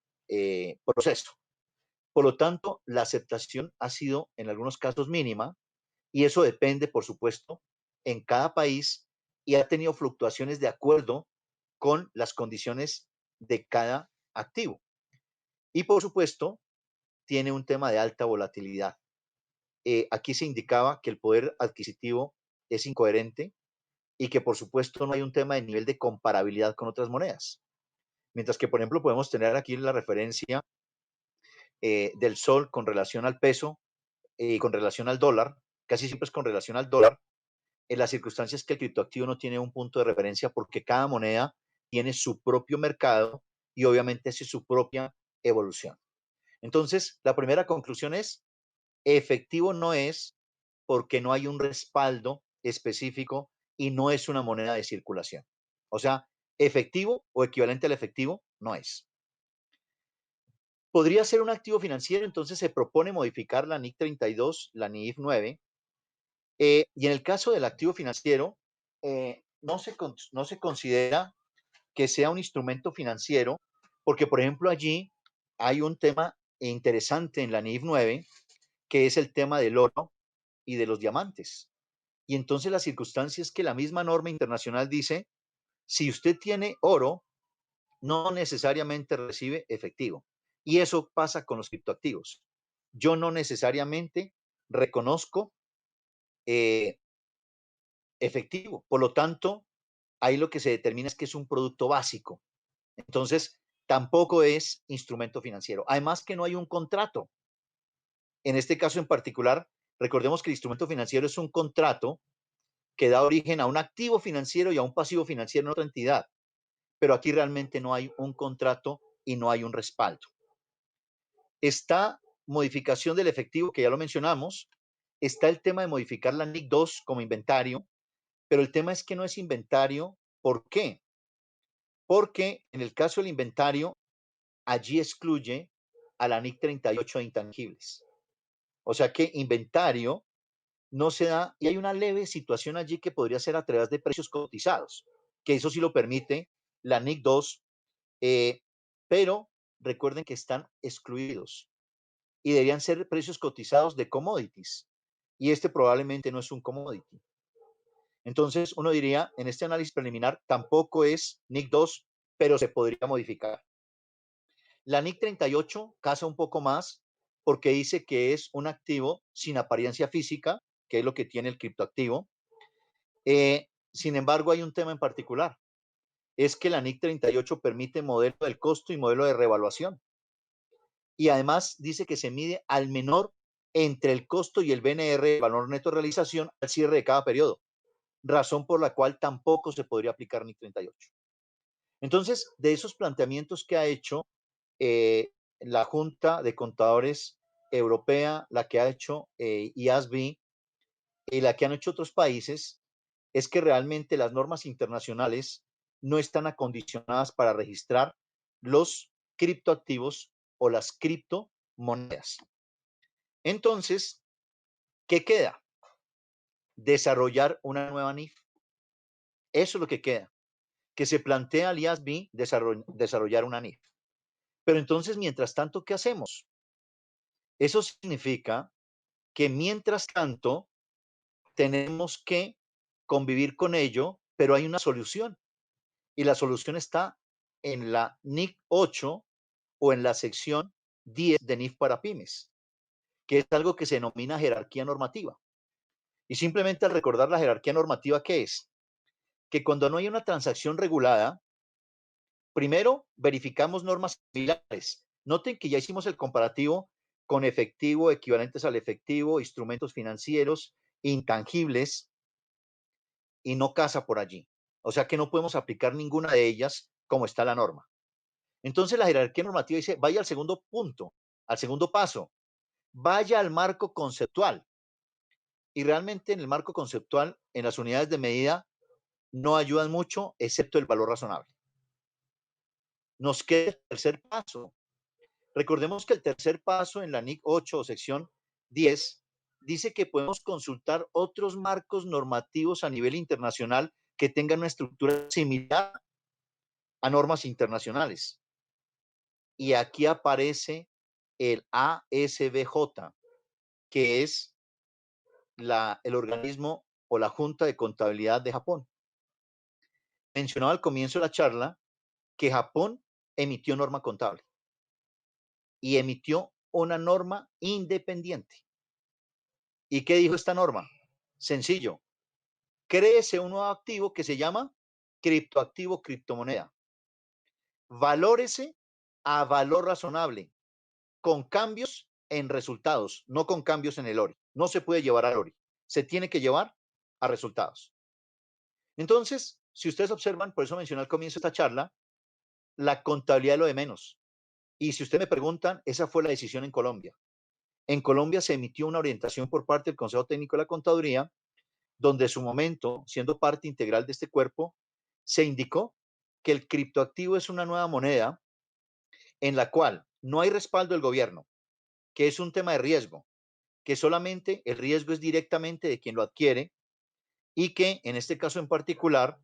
proceso. Por lo tanto, la aceptación ha sido en algunos casos mínima y eso depende, por supuesto, en cada país y ha tenido fluctuaciones de acuerdo con las condiciones de cada activo. Y, por supuesto, tiene un tema de alta volatilidad. Aquí se indicaba que el poder adquisitivo es incoherente y que, por supuesto, no hay un tema de nivel de comparabilidad con otras monedas. Mientras que, por ejemplo, podemos tener aquí la referencia del sol con relación al peso y con relación al dólar, casi siempre es con relación al dólar, en las circunstancias que el criptoactivo no tiene un punto de referencia porque cada moneda tiene su propio mercado y obviamente es su propia evolución. Entonces, la primera conclusión es, efectivo no es porque no hay un respaldo específico y no es una moneda de circulación. O sea, efectivo o equivalente al efectivo no es. Podría ser un activo financiero, entonces se propone modificar la NIC 32, la NIF 9, y en el caso del activo financiero, no se considera que sea un instrumento financiero, porque, por ejemplo, allí hay un tema interesante en la NIF 9, que es el tema del oro y de los diamantes. Y entonces la circunstancia es que la misma norma internacional dice Si usted tiene oro, no necesariamente recibe efectivo. Y eso pasa con los criptoactivos. Yo no necesariamente reconozco efectivo. Por lo tanto, ahí lo que se determina es que es un producto básico. Entonces, tampoco es instrumento financiero. Además que no hay un contrato. En este caso en particular, recordemos que el instrumento financiero es un contrato que da origen a un activo financiero y a un pasivo financiero en otra entidad. Pero aquí realmente no hay un contrato y no hay un respaldo. Está modificación del efectivo, que ya lo mencionamos. Está el tema de modificar la NIC 2 como inventario, pero el tema es que no es inventario. ¿Por qué? Porque en el caso del inventario, allí excluye a la NIC 38 de intangibles. O sea que inventario no se da, y hay una leve situación allí que podría ser a través de precios cotizados, que eso sí lo permite la NIC 2, pero recuerden que están excluidos y deberían ser precios cotizados de commodities, y este probablemente no es un commodity. Entonces, uno diría, en este análisis preliminar, tampoco es NIC 2, pero se podría modificar. La NIC 38 casa un poco más porque dice que es un activo sin apariencia física, que es lo que tiene el criptoactivo. Sin embargo, hay un tema en particular. Es que la NIC 38 permite modelo del costo y modelo de revaluación. Y además dice que se mide al menor entre el costo y el BNR, el valor neto de realización, al cierre de cada periodo, razón por la cual tampoco se podría aplicar NIC 38. Entonces, de esos planteamientos que ha hecho la Junta de Contadores Europea, la que ha hecho IASB y la que han hecho otros países, es que realmente las normas internacionales no están acondicionadas para registrar los criptoactivos o las criptomonedas. Entonces, ¿qué queda? Desarrollar una nueva NIF. Eso es lo que queda, que se plantea al IASB desarrollar una NIF. Pero entonces, mientras tanto, ¿qué hacemos? Eso significa que mientras tanto tenemos que convivir con ello, pero hay una solución. Y la solución está en la NIC 8 o en la sección 10 de NIF para pymes, que es algo que se denomina jerarquía normativa. Y simplemente al recordar la jerarquía normativa, ¿qué es? Que cuando no hay una transacción regulada, primero verificamos normas similares. Noten que ya hicimos el comparativo con efectivo, equivalentes al efectivo, instrumentos financieros, intangibles, y no casa por allí. O sea que no podemos aplicar ninguna de ellas como está la norma. Entonces la jerarquía normativa dice, vaya al segundo punto, al segundo paso, vaya al marco conceptual. Y realmente en el marco conceptual, en las unidades de medida, no ayudan mucho, excepto el valor razonable. Nos queda el tercer paso. Recordemos que el tercer paso en la NIC 8 o sección 10 dice que podemos consultar otros marcos normativos a nivel internacional que tengan una estructura similar a normas internacionales. Y aquí aparece el ASBJ, que es el organismo o la Junta de Contabilidad de Japón. Mencionaba al comienzo de la charla que Japón emitió norma contable y emitió una norma independiente. ¿Y qué dijo esta norma? Sencillo, créese un nuevo activo que se llama criptoactivo, criptomoneda. Valórese a valor razonable, con cambios en resultados, no con cambios en el ORI. No se puede llevar al ORI, se tiene que llevar a resultados. Entonces, si ustedes observan, por eso mencioné al comienzo de esta charla, la contabilidad es lo de menos. Y si ustedes me preguntan, esa fue la decisión en Colombia. En Colombia se emitió una orientación por parte del Consejo Técnico de la Contaduría, donde en su momento, siendo parte integral de este cuerpo, se indicó que el criptoactivo es una nueva moneda en la cual no hay respaldo del gobierno, que es un tema de riesgo, que solamente el riesgo es directamente de quien lo adquiere y que en este caso en particular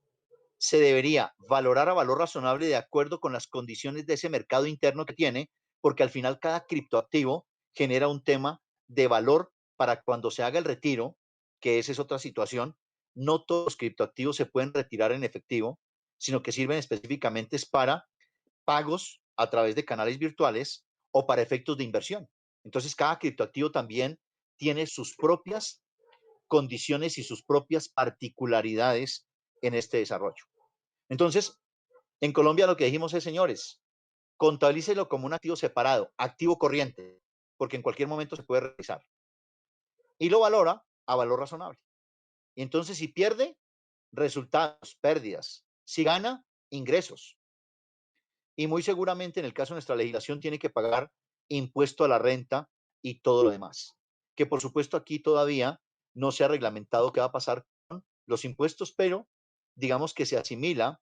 se debería valorar a valor razonable de acuerdo con las condiciones de ese mercado interno que tiene, porque al final cada criptoactivo genera un tema de valor para cuando se haga el retiro, que esa es otra situación. No todos los criptoactivos se pueden retirar en efectivo, sino que sirven específicamente es para pagos a través de canales virtuales o para efectos de inversión. Entonces, cada criptoactivo también tiene sus propias condiciones y sus propias particularidades en este desarrollo. Entonces, en Colombia lo que dijimos es, señores, contabilícelo como un activo separado, activo corriente, porque en cualquier momento se puede realizar. Y lo valora a valor razonable. Y entonces, si pierde, resultados, pérdidas. Si gana, ingresos. Y muy seguramente en el caso de nuestra legislación tiene que pagar impuesto a la renta y todo lo demás. Que por supuesto aquí todavía no se ha reglamentado qué va a pasar con los impuestos, pero digamos que se asimila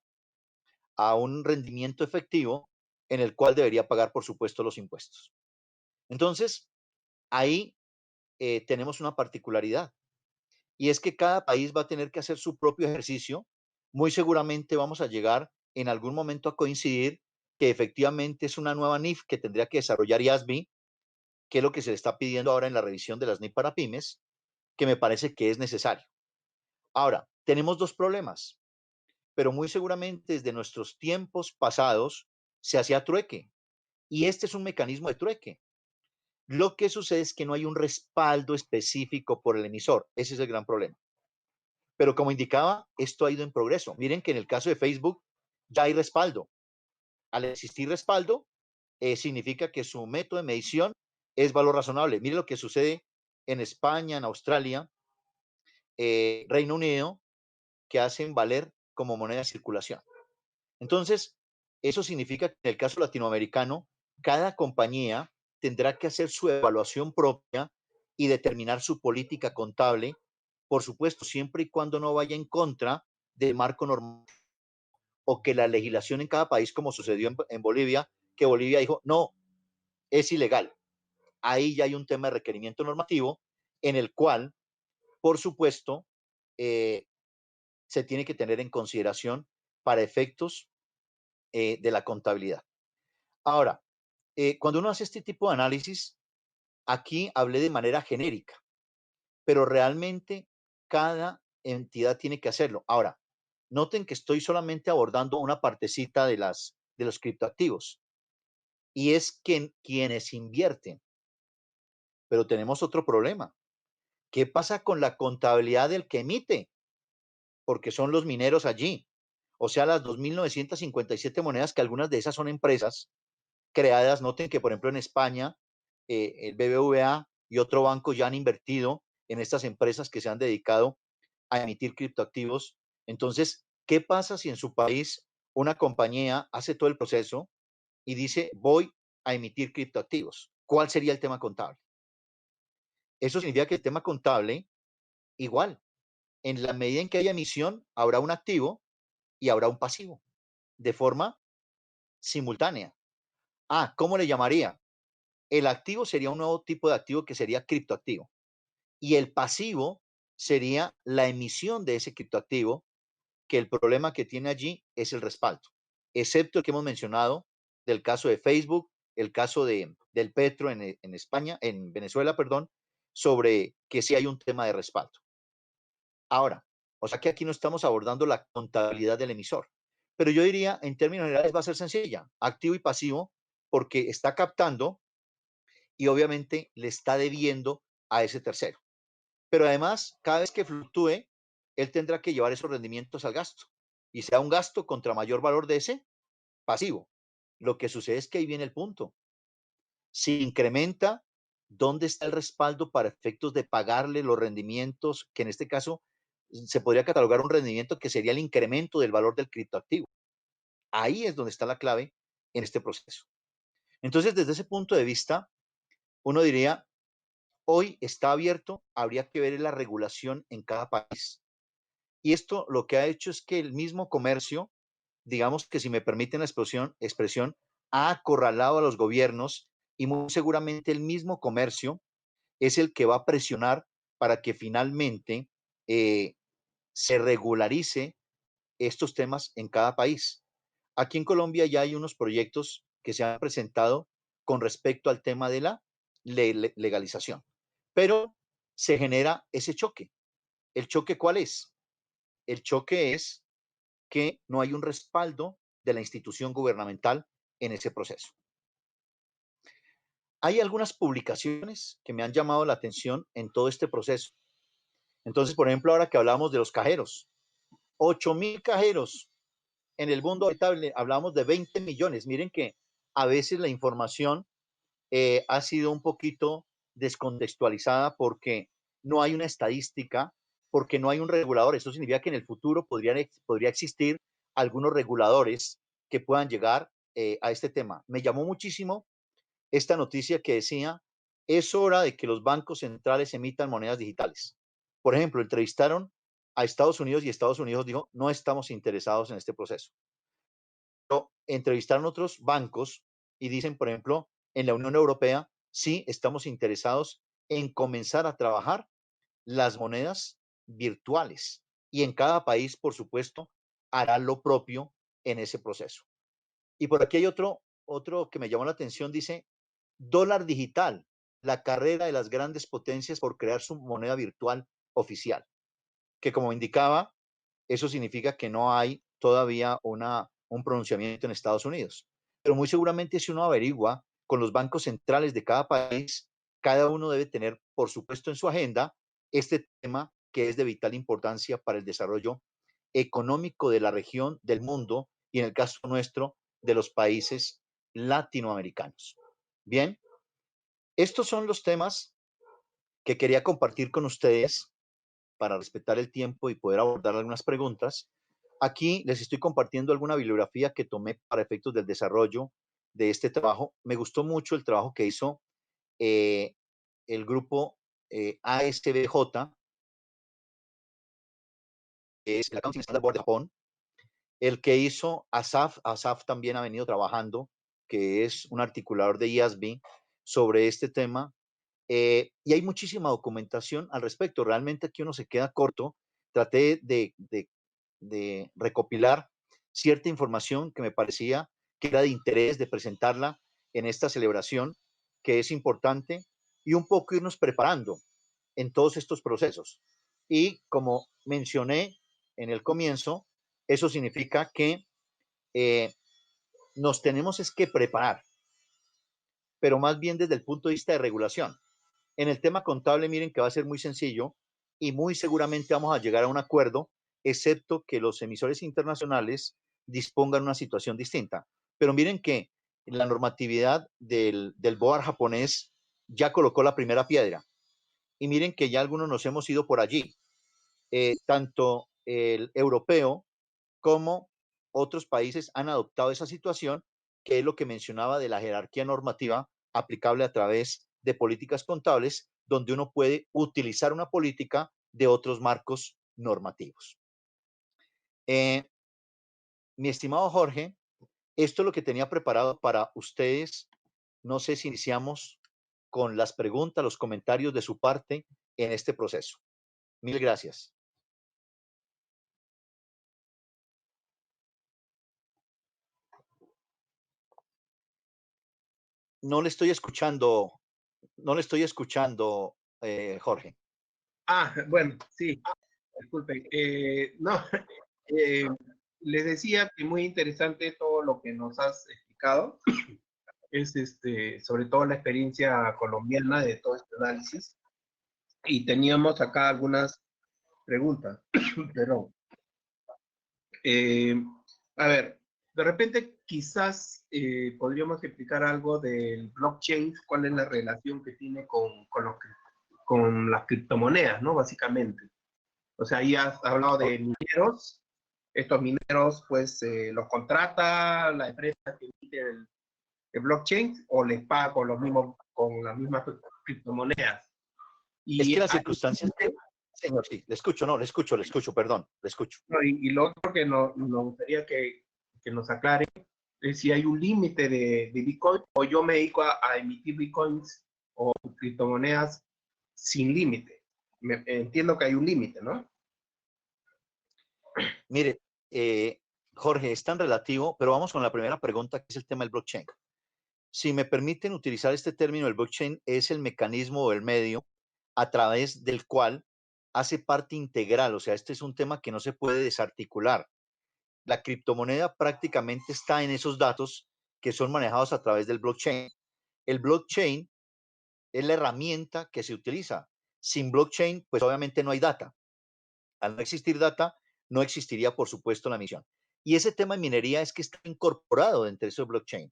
a un rendimiento efectivo en el cual debería pagar por supuesto los impuestos. Entonces, ahí tenemos una particularidad y es que cada país va a tener que hacer su propio ejercicio. Muy seguramente vamos a llegar en algún momento a coincidir que efectivamente es una nueva NIF que tendría que desarrollar IASB, que es lo que se le está pidiendo ahora en la revisión de las NIF para pymes, que me parece que es necesario. Ahora, tenemos dos problemas, pero muy seguramente desde nuestros tiempos pasados se hacía trueque y este es un mecanismo de trueque. Lo que sucede es que no hay un respaldo específico por el emisor. Ese es el gran problema. Pero como indicaba, esto ha ido en progreso. Miren que en el caso de Facebook ya hay respaldo. Al existir respaldo, significa que su método de medición es valor razonable. Miren lo que sucede en España, en Australia, Reino Unido, que hacen valer como moneda de circulación. Entonces, eso significa que en el caso latinoamericano, cada compañía tendrá que hacer su evaluación propia y determinar su política contable, por supuesto, siempre y cuando no vaya en contra del marco normal o que la legislación en cada país, como sucedió en Bolivia, que Bolivia dijo, no, es ilegal. Ahí ya hay un tema de requerimiento normativo en el cual, por supuesto, se tiene que tener en consideración para efectos de la contabilidad. Ahora, cuando uno hace este tipo de análisis, aquí hablé de manera genérica, pero realmente cada entidad tiene que hacerlo. Ahora, noten que estoy solamente abordando una partecita de los criptoactivos y es que quienes invierten, pero tenemos otro problema. ¿Qué pasa con la contabilidad del que emite? Porque son los mineros allí. O sea, las 2.957 monedas, que algunas de esas son empresas creadas. Noten que, por ejemplo, en España, el BBVA y otro banco ya han invertido en estas empresas que se han dedicado a emitir criptoactivos. Entonces, ¿qué pasa si en su país una compañía hace todo el proceso y dice, voy a emitir criptoactivos? ¿Cuál sería el tema contable? Eso significa que el tema contable, igual, en la medida en que haya emisión, habrá un activo y habrá un pasivo, de forma simultánea. ¿Cómo le llamaría? El activo sería un nuevo tipo de activo que sería criptoactivo. Y el pasivo sería la emisión de ese criptoactivo, que el problema que tiene allí es el respaldo, excepto el que hemos mencionado del caso de Facebook, el caso del Petro en España, en Venezuela, perdón, sobre que sí hay un tema de respaldo. Ahora, o sea que aquí no estamos abordando la contabilidad del emisor, pero yo diría, en términos generales, va a ser sencilla, activo y pasivo, porque está captando y obviamente le está debiendo a ese tercero. Pero además, cada vez que fluctúe, él tendrá que llevar esos rendimientos al gasto y será un gasto contra mayor valor de ese pasivo. Lo que sucede es que ahí viene el punto. Si incrementa, ¿dónde está el respaldo para efectos de pagarle los rendimientos, que en este caso se podría catalogar un rendimiento que sería el incremento del valor del criptoactivo? Ahí es donde está la clave en este proceso. Entonces, desde ese punto de vista, uno diría, hoy está abierto, habría que ver la regulación en cada país. Y esto lo que ha hecho es que el mismo comercio, digamos que si me permiten la expresión, ha acorralado a los gobiernos y muy seguramente el mismo comercio es el que va a presionar para que finalmente se regularice estos temas en cada país. Aquí en Colombia ya hay unos proyectos que se han presentado con respecto al tema de la legalización, pero se genera ese choque. ¿El choque cuál es? El choque es que no hay un respaldo de la institución gubernamental en ese proceso. Hay algunas publicaciones que me han llamado la atención en todo este proceso. Entonces, por ejemplo, ahora que hablamos de los cajeros, 8.000 cajeros en el mundo habitable, hablamos de 20 millones. Miren que a veces la información ha sido un poquito descontextualizada porque no hay una estadística, porque no hay un regulador. Eso significa que en el futuro podría existir algunos reguladores que puedan llegar a este tema. Me llamó muchísimo esta noticia que decía, es hora de que los bancos centrales emitan monedas digitales. Por ejemplo, entrevistaron a Estados Unidos y Estados Unidos dijo, no estamos interesados en este proceso. Pero entrevistaron otros bancos y dicen, por ejemplo, en la Unión Europea, sí estamos interesados en comenzar a trabajar las monedas virtuales. Y en cada país, por supuesto, hará lo propio en ese proceso. Y por aquí hay otro que me llamó la atención, dice, dólar digital, la carrera de las grandes potencias por crear su moneda virtual oficial, que como indicaba, eso significa que no hay todavía un pronunciamiento en Estados Unidos. Pero muy seguramente si uno averigua con los bancos centrales de cada país, cada uno debe tener, por supuesto, en su agenda este tema que es de vital importancia para el desarrollo económico de la región, del mundo y en el caso nuestro, de los países latinoamericanos. Bien, estos son los temas que quería compartir con ustedes para respetar el tiempo y poder abordar algunas preguntas. Aquí les estoy compartiendo alguna bibliografía que tomé para efectos del desarrollo de este trabajo. Me gustó mucho el trabajo que hizo el grupo ASBJ, que es el Accounting Standard Board de Japón, el que hizo ASAF. ASAF también ha venido trabajando, que es un articulador de IASB sobre este tema. Y hay muchísima documentación al respecto. Realmente aquí uno se queda corto. Traté de recopilar cierta información que me parecía que era de interés de presentarla en esta celebración, que es importante, y un poco irnos preparando en todos estos procesos. Y como mencioné en el comienzo, eso significa que nos tenemos es que preparar, pero más bien desde el punto de vista de regulación. En el tema contable, miren que va a ser muy sencillo y muy seguramente vamos a llegar a un acuerdo, excepto que los emisores internacionales dispongan una situación distinta. Pero miren que la normatividad del BOAR japonés ya colocó la primera piedra. Y miren que ya algunos nos hemos ido por allí. Tanto el europeo como otros países han adoptado esa situación, que es lo que mencionaba de la jerarquía normativa aplicable a través de políticas contables, donde uno puede utilizar una política de otros marcos normativos. Mi estimado Jorge, esto es lo que tenía preparado para ustedes. No sé si iniciamos con las preguntas, los comentarios de su parte en este proceso. Mil gracias. No le estoy escuchando, Jorge. Bueno, sí, disculpen. No, eh, les decía que muy interesante todo lo que nos has explicado. Es sobre todo la experiencia colombiana de todo este análisis. Y teníamos acá algunas preguntas. Perdón. A ver, de repente quizás podríamos explicar algo del blockchain, cuál es la relación que tiene con las criptomonedas, ¿no? Básicamente. O sea, ahí has hablado de mineros. Estos mineros, pues, los contrata la empresa que emite el blockchain o les paga con las mismas criptomonedas. Es Y, que las circunstancias, señor, sí, le escucho, perdón, le escucho. y lo otro que nos gustaría que nos aclare es si hay un límite de Bitcoin o yo me dedico a emitir Bitcoins o criptomonedas sin límite. Entiendo que hay un límite, ¿no? Mire, Jorge, es tan relativo, pero vamos con la primera pregunta, que es el tema del blockchain. Si me permiten utilizar este término, el blockchain es el mecanismo o el medio a través del cual hace parte integral, o sea, este es un tema que no se puede desarticular. La criptomoneda prácticamente está en esos datos que son manejados a través del blockchain. El blockchain es la herramienta que se utiliza. Sin blockchain, pues obviamente no hay data. Al no existir data, no existiría, por supuesto, la emisión. Y ese tema de minería es que está incorporado dentro de esos blockchain.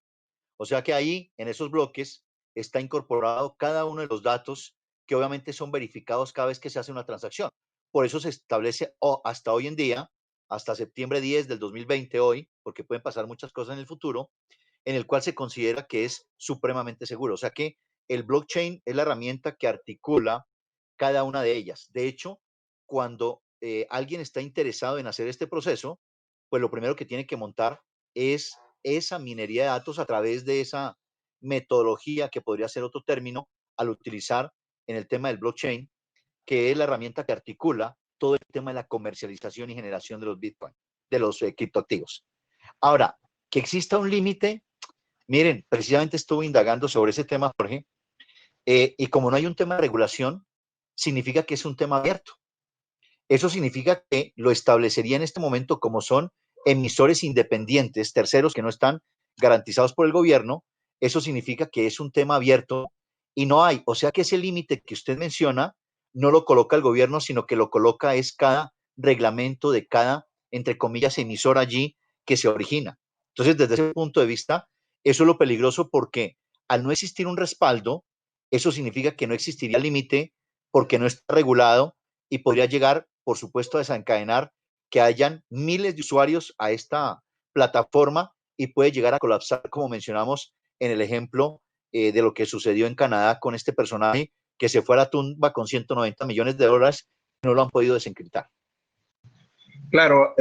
O sea que ahí, en esos bloques, está incorporado cada uno de los datos que obviamente son verificados cada vez que se hace una transacción. Por eso se establece hasta hoy en día, hasta septiembre 10 del 2020 hoy, porque pueden pasar muchas cosas en el futuro, en el cual se considera que es supremamente seguro. O sea que el blockchain es la herramienta que articula cada una de ellas. De hecho, cuando alguien está interesado en hacer este proceso, pues lo primero que tiene que montar es esa minería de datos a través de esa metodología, que podría ser otro término, al utilizar en el tema del blockchain, que es la herramienta que articula todo el tema de la comercialización y generación de los Bitcoin, de los criptoactivos. Ahora, que exista un límite, miren, precisamente estuve indagando sobre ese tema, Jorge, y como no hay un tema de regulación, significa que es un tema abierto. Eso significa que lo establecería en este momento como son emisores independientes, terceros que no están garantizados por el gobierno. Eso significa que es un tema abierto y no hay, o sea que ese límite que usted menciona no lo coloca el gobierno, sino que lo coloca es cada reglamento de cada, entre comillas, emisor allí que se origina. Entonces, desde ese punto de vista, eso es lo peligroso, porque al no existir un respaldo, eso significa que no existiría límite porque no está regulado, y podría llegar, por supuesto, a desencadenar que hayan miles de usuarios a esta plataforma y puede llegar a colapsar, como mencionamos en el ejemplo de lo que sucedió en Canadá con este personaje que se fue a la tumba con 190 millones de dólares y no lo han podido desencriptar. Claro,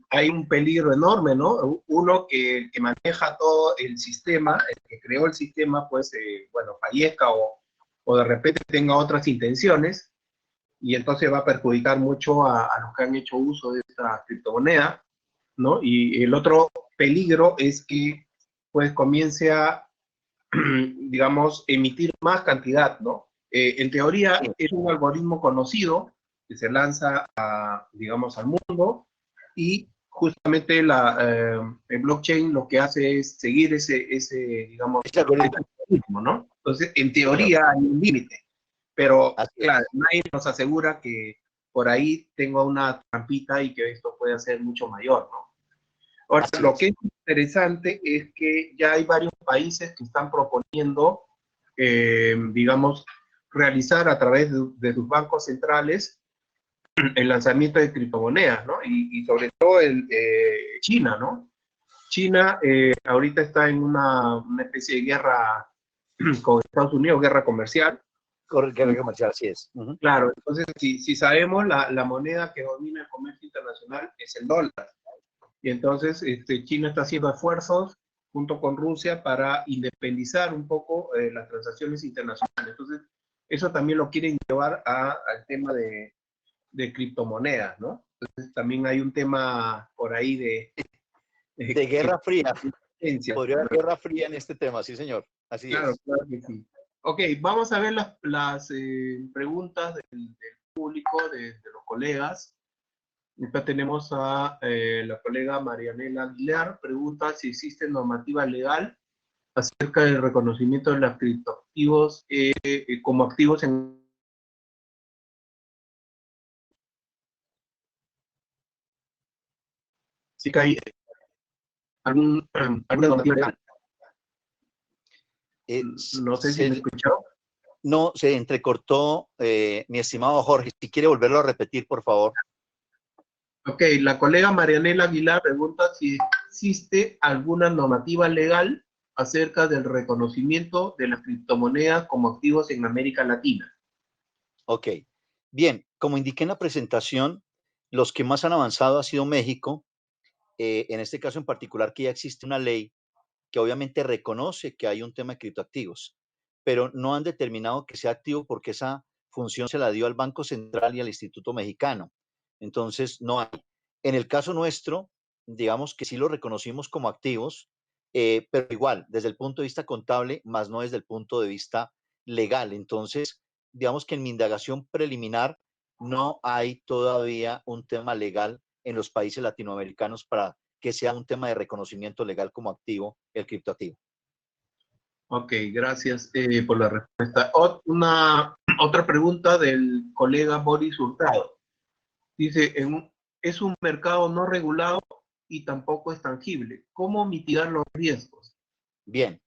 hay un peligro enorme, ¿no? Uno que maneja todo el sistema, el que creó el sistema, pues, bueno, fallezca o de repente tenga otras intenciones, y entonces va a perjudicar mucho a los que han hecho uso de esta criptomoneda, ¿no? Y el otro peligro es que, pues, comience a, digamos, emitir más cantidad, ¿no? En teoría es un algoritmo conocido que se lanza, digamos, al mundo, y justamente el blockchain lo que hace es seguir digamos, ese algoritmo, ¿no? Entonces, en teoría hay un límite, pero claro, nadie nos asegura que por ahí tenga una trampita y que esto pueda ser mucho mayor, ¿no? Ahora, lo que es interesante es que ya hay varios países que están proponiendo, digamos, realizar a través de sus bancos centrales el lanzamiento de criptomonedas, ¿no? Y sobre todo China, ¿no? China ahorita está en una especie de guerra con Estados Unidos, guerra comercial. Guerra comercial, así es. Claro, entonces si sabemos, la moneda que domina el comercio internacional es el dólar. Y entonces China está haciendo esfuerzos junto con Rusia para independizar un poco las transacciones internacionales. Entonces, eso también lo quieren llevar al tema de criptomonedas, ¿no? Entonces, también hay un tema por ahí de guerra fría. Potencia, Podría haber ¿no? guerra fría en este tema, sí, señor. Así Claro, es. claro que sí. Ok, vamos a ver las preguntas del público, de los colegas. Acá tenemos a la colega Marianela Aguilar, pregunta si existe normativa legal acerca del reconocimiento de los criptoactivos como activos en... Sí que hay alguna normativa legal. No sé si me escuchó. No, se entrecortó, mi estimado Jorge. Si quiere volverlo a repetir, por favor. Ok, la colega Marianela Aguilar pregunta si existe alguna normativa legal acerca del reconocimiento de las criptomonedas como activos en América Latina. Ok, bien, como indiqué en la presentación, los que más han avanzado ha sido México, en este caso en particular, que ya existe una ley que obviamente reconoce que hay un tema de criptoactivos, pero no han determinado que sea activo porque esa función se la dio al Banco Central y al Instituto Mexicano. Entonces, no hay. En el caso nuestro, digamos que sí lo reconocimos como activos, pero igual, desde el punto de vista contable, más no desde el punto de vista legal. Entonces, digamos que en mi indagación preliminar no hay todavía un tema legal en los países latinoamericanos para que sea un tema de reconocimiento legal como activo, el criptoactivo. Ok, gracias por la respuesta. Otra pregunta del colega Boris Hurtado. Dice, es un mercado no regulado y tampoco es tangible. ¿Cómo mitigar los riesgos? Bien,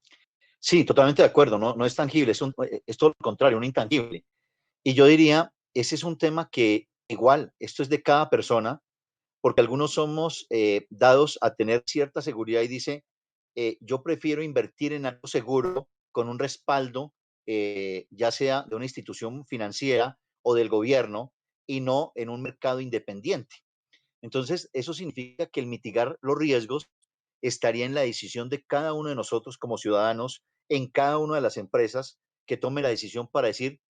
sí, totalmente de acuerdo, no, no es tangible, es todo lo contrario, un intangible. Y yo diría, ese es un tema que igual, esto es de cada persona, porque algunos somos dados a tener cierta seguridad y dice, yo prefiero invertir en algo seguro con un respaldo, ya sea de una institución financiera o del gobierno, y no en un mercado independiente. Entonces, eso significa que el mitigar los riesgos estaría en la decisión de cada uno de nosotros como ciudadanos, en cada una de las empresas que tome la decisión para decir,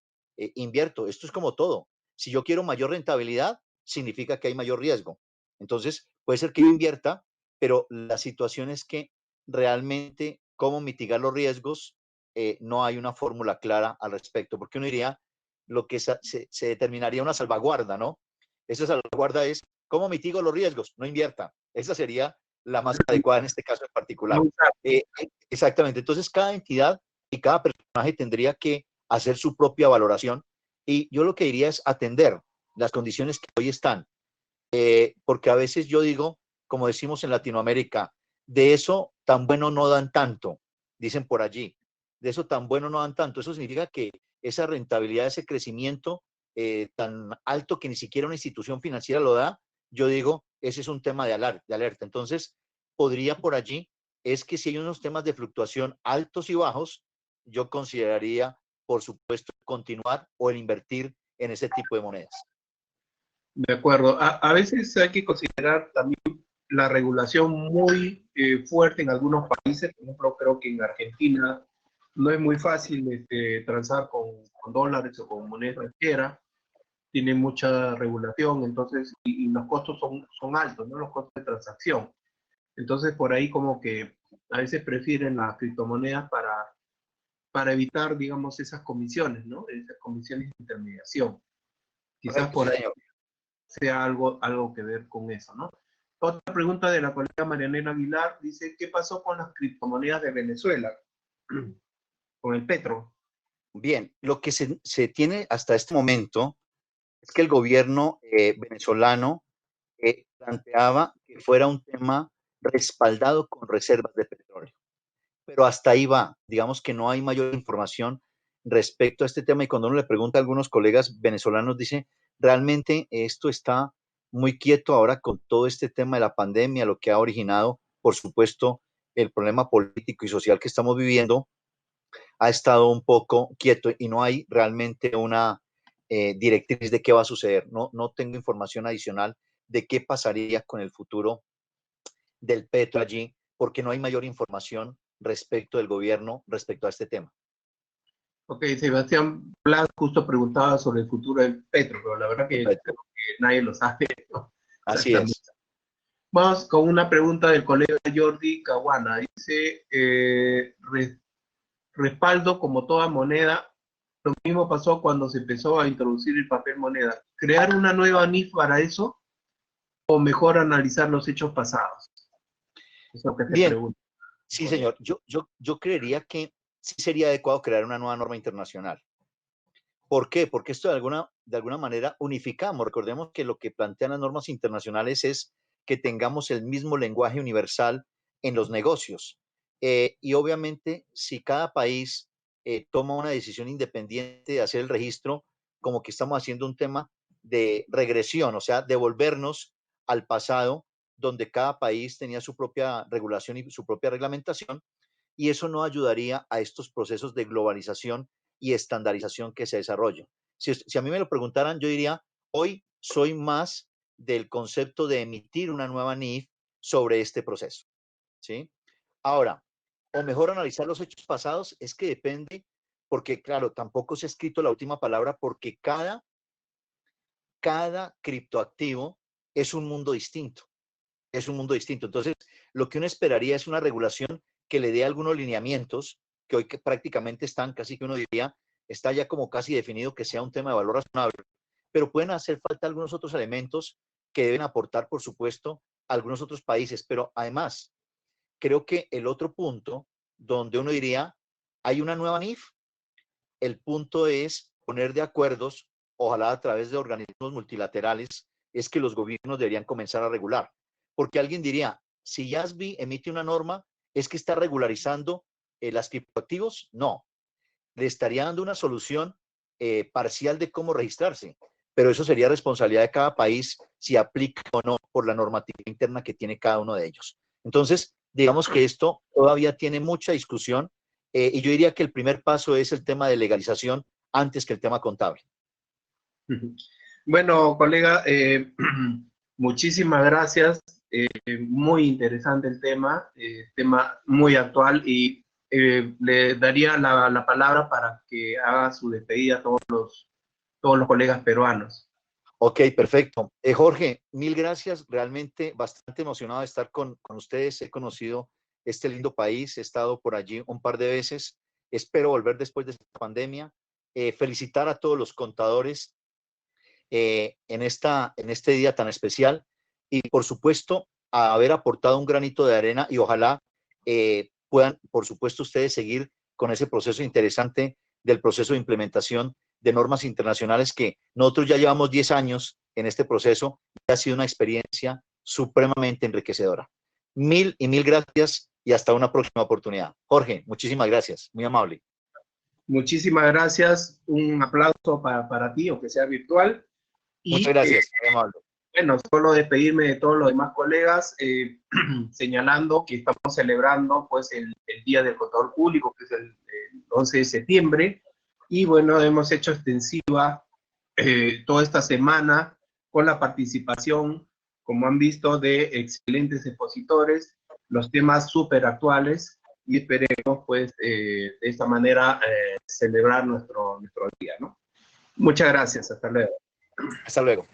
invierto. Esto es como todo. Si yo quiero mayor rentabilidad, significa que hay mayor riesgo. Entonces, puede ser que yo invierta, pero la situación es que realmente cómo mitigar los riesgos, no hay una fórmula clara al respecto, porque uno diría, lo que se determinaría una salvaguarda, ¿no? Esa salvaguarda es, ¿cómo mitigo los riesgos? No invierta. Esa sería la más adecuada en este caso en particular. Exactamente. Entonces, cada entidad y cada personaje tendría que hacer su propia valoración. Y yo lo que diría es atender las condiciones que hoy están. Porque a veces yo digo, como decimos en Latinoamérica, de eso tan bueno no dan tanto, dicen por allí. De eso tan bueno no dan tanto. Eso significa que esa rentabilidad, ese crecimiento tan alto que ni siquiera una institución financiera lo da, yo digo, ese es un tema de alerta. Entonces, podría por allí, es que si hay unos temas de fluctuación altos y bajos, yo consideraría, por supuesto, continuar o el invertir en ese tipo de monedas. De acuerdo. A veces hay que considerar también la regulación muy fuerte en algunos países. Por ejemplo, creo que en Argentina no es muy fácil transar con dólares o con moneda extranjera. Tiene mucha regulación, entonces, y los costos son altos, ¿no? Los costos de transacción. Entonces, por ahí como que a veces prefieren las criptomonedas para evitar, digamos, esas comisiones, ¿no? Esas comisiones de intermediación. Quizás Correcto, por sí, ahí señor. sea algo que ver con eso, ¿no? Otra pregunta de la colega Marianela Aguilar dice, ¿qué pasó con las criptomonedas de Venezuela? Con el petro. Bien, lo que se tiene hasta este momento es que el gobierno venezolano planteaba que fuera un tema respaldado con reservas de petróleo. Pero hasta ahí va. Digamos que no hay mayor información respecto a este tema y cuando uno le pregunta a algunos colegas venezolanos, dice, realmente esto está muy quieto ahora con todo este tema de la pandemia, lo que ha originado, por supuesto, el problema político y social que estamos viviendo, ha estado un poco quieto y no hay realmente una directriz de qué va a suceder. No, no tengo información adicional de qué pasaría con el futuro del petro allí, porque no hay mayor información respecto del gobierno respecto a este tema. Ok, Sebastián Blas justo preguntaba sobre el futuro del petro, pero la verdad que creo que nadie lo sabe, ¿no? Así Exactamente. es. Vamos con una pregunta del colega Jordi Caguana. Dice, respaldo como toda moneda. Lo mismo pasó cuando se empezó a introducir el papel moneda. ¿Crear una nueva NIF para eso o mejor analizar los hechos pasados? Eso es lo que te Bien, pregunto. sí, señor. Yo creería que sí sería adecuado crear una nueva norma internacional. ¿Por qué? Porque esto de alguna manera unificamos. Recordemos que lo que plantean las normas internacionales es que tengamos el mismo lenguaje universal en los negocios. Y obviamente, si cada país toma una decisión independiente de hacer el registro, como que estamos haciendo un tema de regresión, o sea, devolvernos al pasado, donde cada país tenía su propia regulación y su propia reglamentación, y eso no ayudaría a estos procesos de globalización y estandarización que se desarrollan. Si a mí me lo preguntaran, yo diría, hoy soy más del concepto de emitir una nueva NIF sobre este proceso. ¿Sí? Ahora, o mejor analizar los hechos pasados, es que depende, porque claro, tampoco se ha escrito la última palabra, porque cada criptoactivo es un mundo distinto. Es un mundo distinto. Entonces, lo que uno esperaría es una regulación que le dé algunos lineamientos que hoy que prácticamente están, casi que uno diría, está ya como casi definido que sea un tema de valor razonable, pero pueden hacer falta algunos otros elementos que deben aportar, por supuesto, algunos otros países, pero además creo que el otro punto donde uno diría, hay una nueva NIF, el punto es poner de acuerdos, ojalá a través de organismos multilaterales, es que los gobiernos deberían comenzar a regular. Porque alguien diría, si YASB emite una norma, ¿es que está regularizando las criptoactivos? No, le estaría dando una solución parcial de cómo registrarse, pero eso sería responsabilidad de cada país si aplica o no por la normativa interna que tiene cada uno de ellos. Entonces, digamos que esto todavía tiene mucha discusión y yo diría que el primer paso es el tema de legalización antes que el tema contable. Bueno, colega, muchísimas gracias. Muy interesante el tema muy actual y le daría la palabra para que haga su despedida a todos los colegas peruanos. Ok, perfecto. Jorge, mil gracias. Realmente bastante emocionado de estar con ustedes. He conocido este lindo país, he estado por allí un par de veces. Espero volver después de esta pandemia. Felicitar a todos los contadores en este día tan especial y, por supuesto, a haber aportado un granito de arena y ojalá puedan, por supuesto, ustedes seguir con ese proceso interesante del proceso de implementación de normas internacionales que nosotros ya llevamos 10 años en este proceso y ha sido una experiencia supremamente enriquecedora. Mil y mil gracias y hasta una próxima oportunidad. Jorge, muchísimas gracias, muy amable. Muchísimas gracias, un aplauso para ti, aunque sea virtual. Muchas gracias, muy amable. Bueno, solo despedirme de todos los demás colegas, señalando que estamos celebrando pues el Día del Contador Público, que es el 11 de septiembre, y bueno, hemos hecho extensiva toda esta semana con la participación, como han visto, de excelentes expositores, los temas súper actuales, y esperemos pues de esta manera celebrar nuestro día, ¿no? Muchas gracias, hasta luego. Hasta luego.